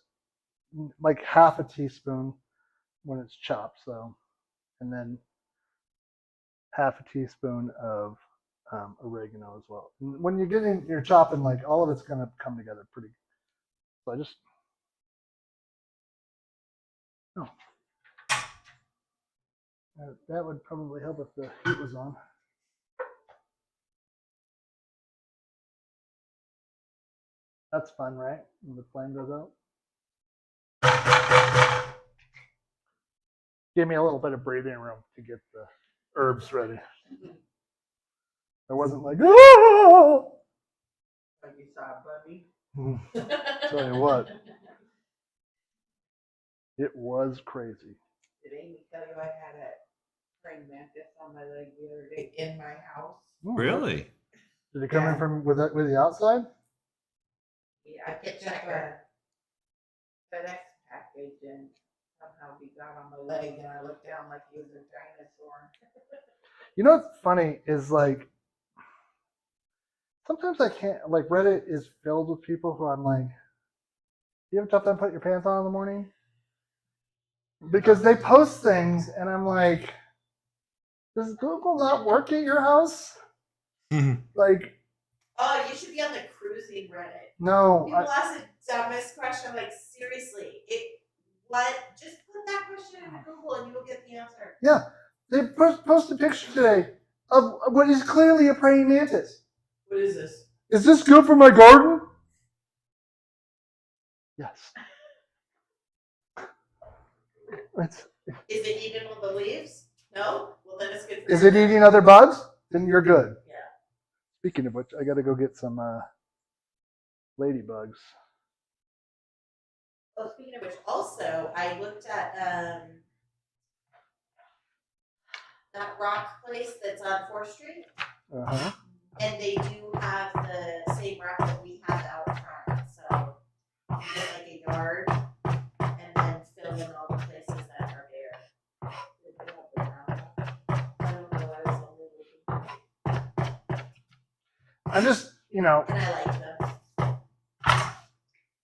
like half a teaspoon when it's chopped. So, and then half a teaspoon of oregano as well. And when you're chopping, like all of it's going to come together pretty. So I just, oh, that would probably help if the heat was on. That's fun, right? When the flame goes out. Give me a little bit of breathing room to get the herbs ready. I wasn't like, oh! Like you saw a bunny. Tell you what, it was crazy. Did Amy tell you I had a praying mantis on my leg the other day in my house? Really? Did it come in Yeah. from with the outside? Yeah, I picked up a FedEx package and somehow he got on my leg and I looked down like he was a dinosaur. You know what's funny is like sometimes I can't like Reddit is filled with people who I'm like, you have a tough time putting your pants on in the morning? Because they post things and I'm like, does Google not work at your house? Like, Oh, you should be on the cruising Reddit. no. People ask the dumbest question, like seriously, just put that question into Google and you will get the answer. Yeah, they posted a picture today of what is clearly a praying mantis. What is this? Is this good for my garden? Yes. Is it eating all the leaves? No? Well, then it's good for Is it eating other bugs? Then you're good. Yeah. Speaking of which, I got to go get some ladybugs. Oh, speaking of which, also, I looked at that rock place that's on 4th Street, Uh-huh. and they do have the same rock that we have out front. So you get like a yard and then fill in all the places that are bare. I don't know, I was only looking. I'm just, And I like them.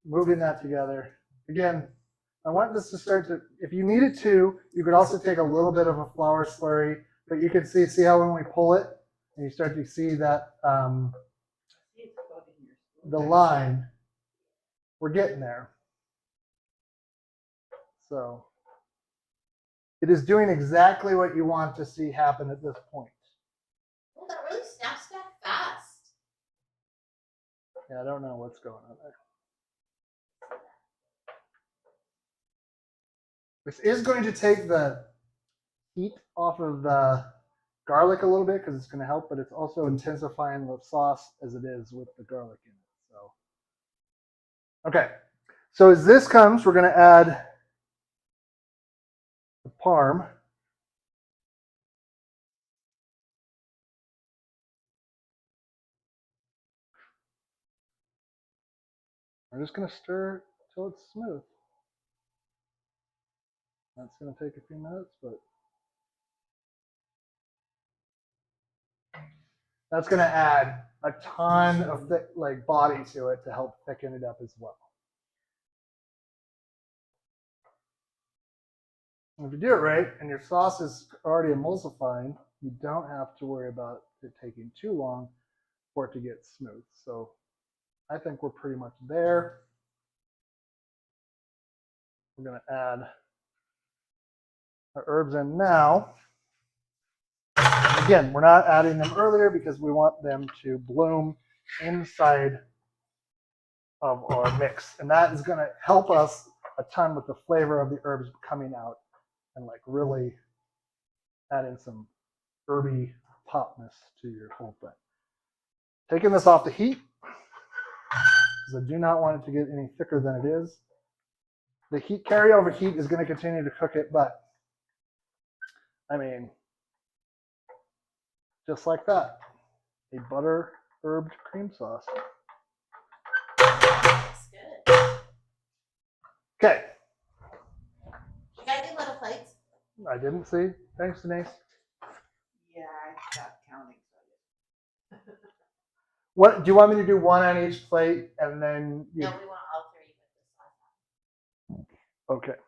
moving that together. Again, I want this to start to, if you needed to, you could also take a little bit of a flour slurry, but you can see how when we pull it, and you start to see that the line, we're getting there. So it is doing exactly what you want to see happen at this point. Well, that really snaps back fast. Yeah, I don't know what's going on there. This is going to take the heat off of the garlic a little bit because it's going to help, but it's also intensifying the sauce as it is with the garlic in it. So, okay. So as this comes, we're going to add the parm. We're just going to stir until it's smooth. That's going to take a few minutes, but that's going to add a ton of body to it to help thicken it up as well. And if you do it right and your sauce is already emulsifying, you don't have to worry about it taking too long for it to get smooth. So I think we're pretty much there. We're going to add our herbs in now. Again, we're not adding them earlier because we want them to bloom inside of our mix. And that is going to help us a ton with the flavor of the herbs coming out and like really adding some herby popness to your whole thing. Taking this off the heat because I do not want it to get any thicker than it is. The heat carryover heat is going to continue to cook it, but I mean, just like that, a butter herbed cream sauce. Looks good. Okay, You guys do little plates? I didn't see. Thanks, Denise. Yeah, I stopped counting. What do you want me to do? One on each plate, and then you? No, we want all three with this sauce. Okay.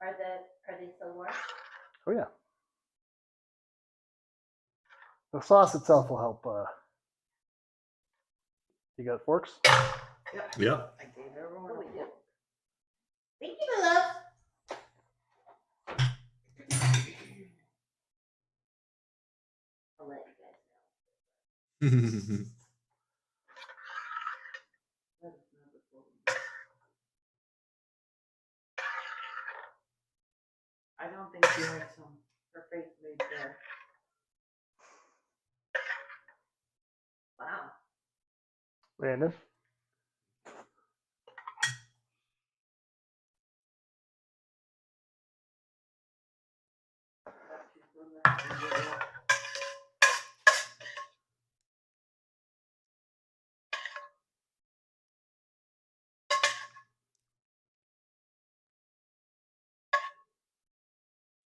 Are they still warm? Oh yeah. The sauce itself will help. You got forks? Yeah. I gave everyone Oh, a we do. Thank you, my love. I'll let you guys know. I don't think she had some, her face made there. Wow. Brandon.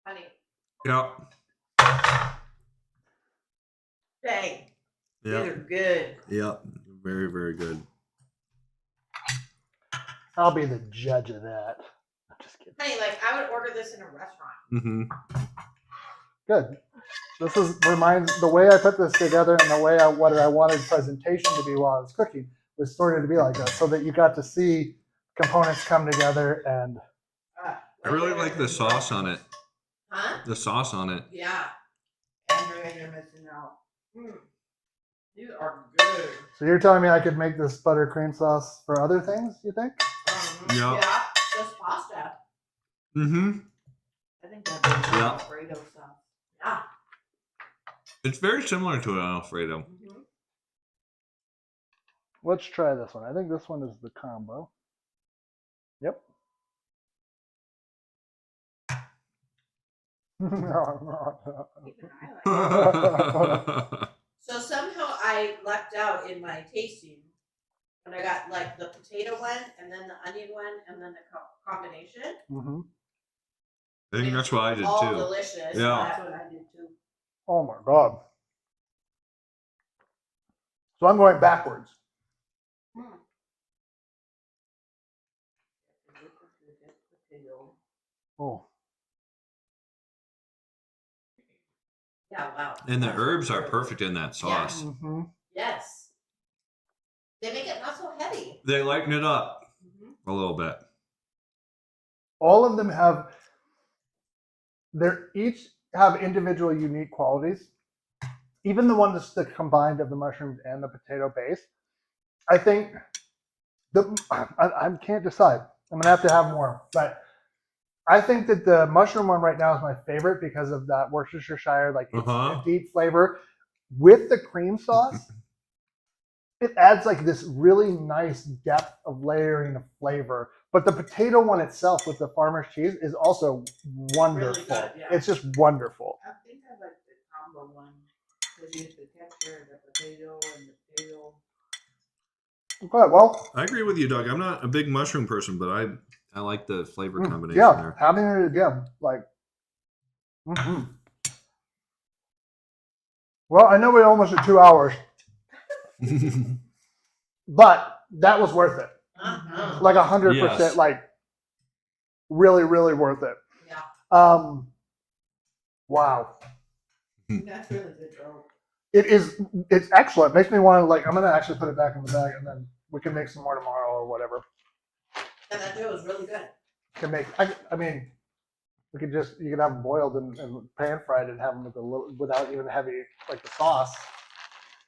Honey, Yeah. dang, these Yeah. are good. Yeah. Very, very good. I'll be the judge of that. I'm just kidding. Honey, like I would order this in a restaurant. Mm-hmm. Good. This is reminds the way I put this together and the way what I wanted presentation to be while I was cooking was sort of to be like that, so that you got to see components come together and. I really like the sauce on it. Huh? The sauce on it. Yeah. Andrea, you're missing out. These are good. So you're telling me I could make this butter cream sauce for other things? You think? Yeah. Yeah. Just pasta. Mm-hmm. I think that'd be Yeah. Alfredo sauce. Yeah. It's very similar to an Alfredo. Mm-hmm. Let's try this one. I think this one is the combo. Yep. Even I like it. So somehow I lucked out in my tasting when I got like the potato one and then the onion one and then the combination. Mm-hmm. I think that's what I did All too. delicious. Yeah. That's what I did too. Oh my God. So I'm going backwards. Oh. Yeah, wow. And the herbs are perfect in that sauce. Mm-hmm. Yes. They make it not so heavy. They lighten it up Mm-hmm. a little bit. All of them have, they're each have individual unique qualities. Even the one that's the combined of the mushrooms and the potato base. I think I can't decide. I'm gonna have to have more, but I think that the mushroom one right now is my favorite because of that Worcestershire, like it's a deep flavor with the cream sauce. It adds like this really nice depth of layering of flavor. But the potato one itself with the farmer's cheese is also wonderful. Really good, yeah. It's just wonderful. I think I like the combo one because you get the texture of the potato and the potato. Okay, well, I agree with you, Doug. I'm not a big mushroom person, but I like the flavor combination yeah, there. having it again, like. Mm-hmm. Well, I know we almost at 2 hours, but that was worth it. Uh-huh. Like 100%, Yes. like really, really worth it. Yeah. Wow. That's really good, Joe. It is. It's excellent. It makes me want to like. I'm gonna actually put it back in the bag, and then we can make some more tomorrow or whatever. And that dough is really good. Can make. I mean, we could just you could have them boiled and pan fried and have them with a little without even heavy like the sauce,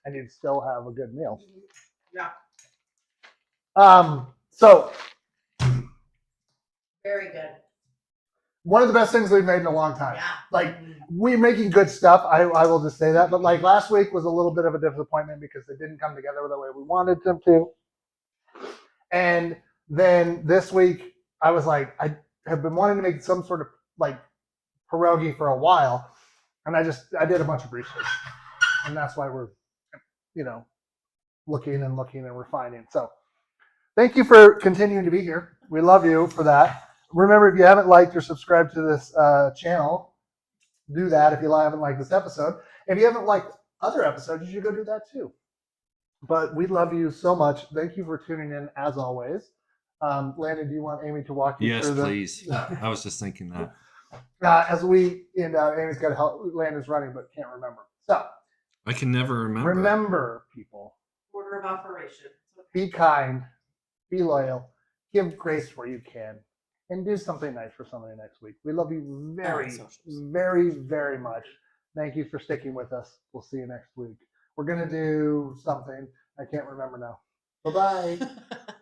and you'd still have a good meal. Yeah, So very good. one of the best things we've made in a long time. Yeah. Like we're making good stuff. I will just say that. But like last week was a little bit of a disappointment because they didn't come together the way we wanted them to. And then this week I was like, I have been wanting to make some sort of like pierogi for a while, and I did a bunch of research, and that's why we're, looking and refining. So thank you for continuing to be here. We love you for that. Remember, if you haven't liked or subscribed to this channel, do that. If you haven't liked this episode, if you haven't liked other episodes, you should go do that too. But we love you so much. Thank you for tuning in as always. Landon, do you want Amy to walk you Yes, through please. I was just thinking that. Amy's got to help. Landon's running, but can't remember. So I can never remember. remember, people, Order of operation. be kind, be loyal, give grace where you can, and do something nice for somebody next week. We love you very, very, very much. Thank you for sticking with us. We'll see you next week. We're going to do something. I can't remember now. Bye-bye.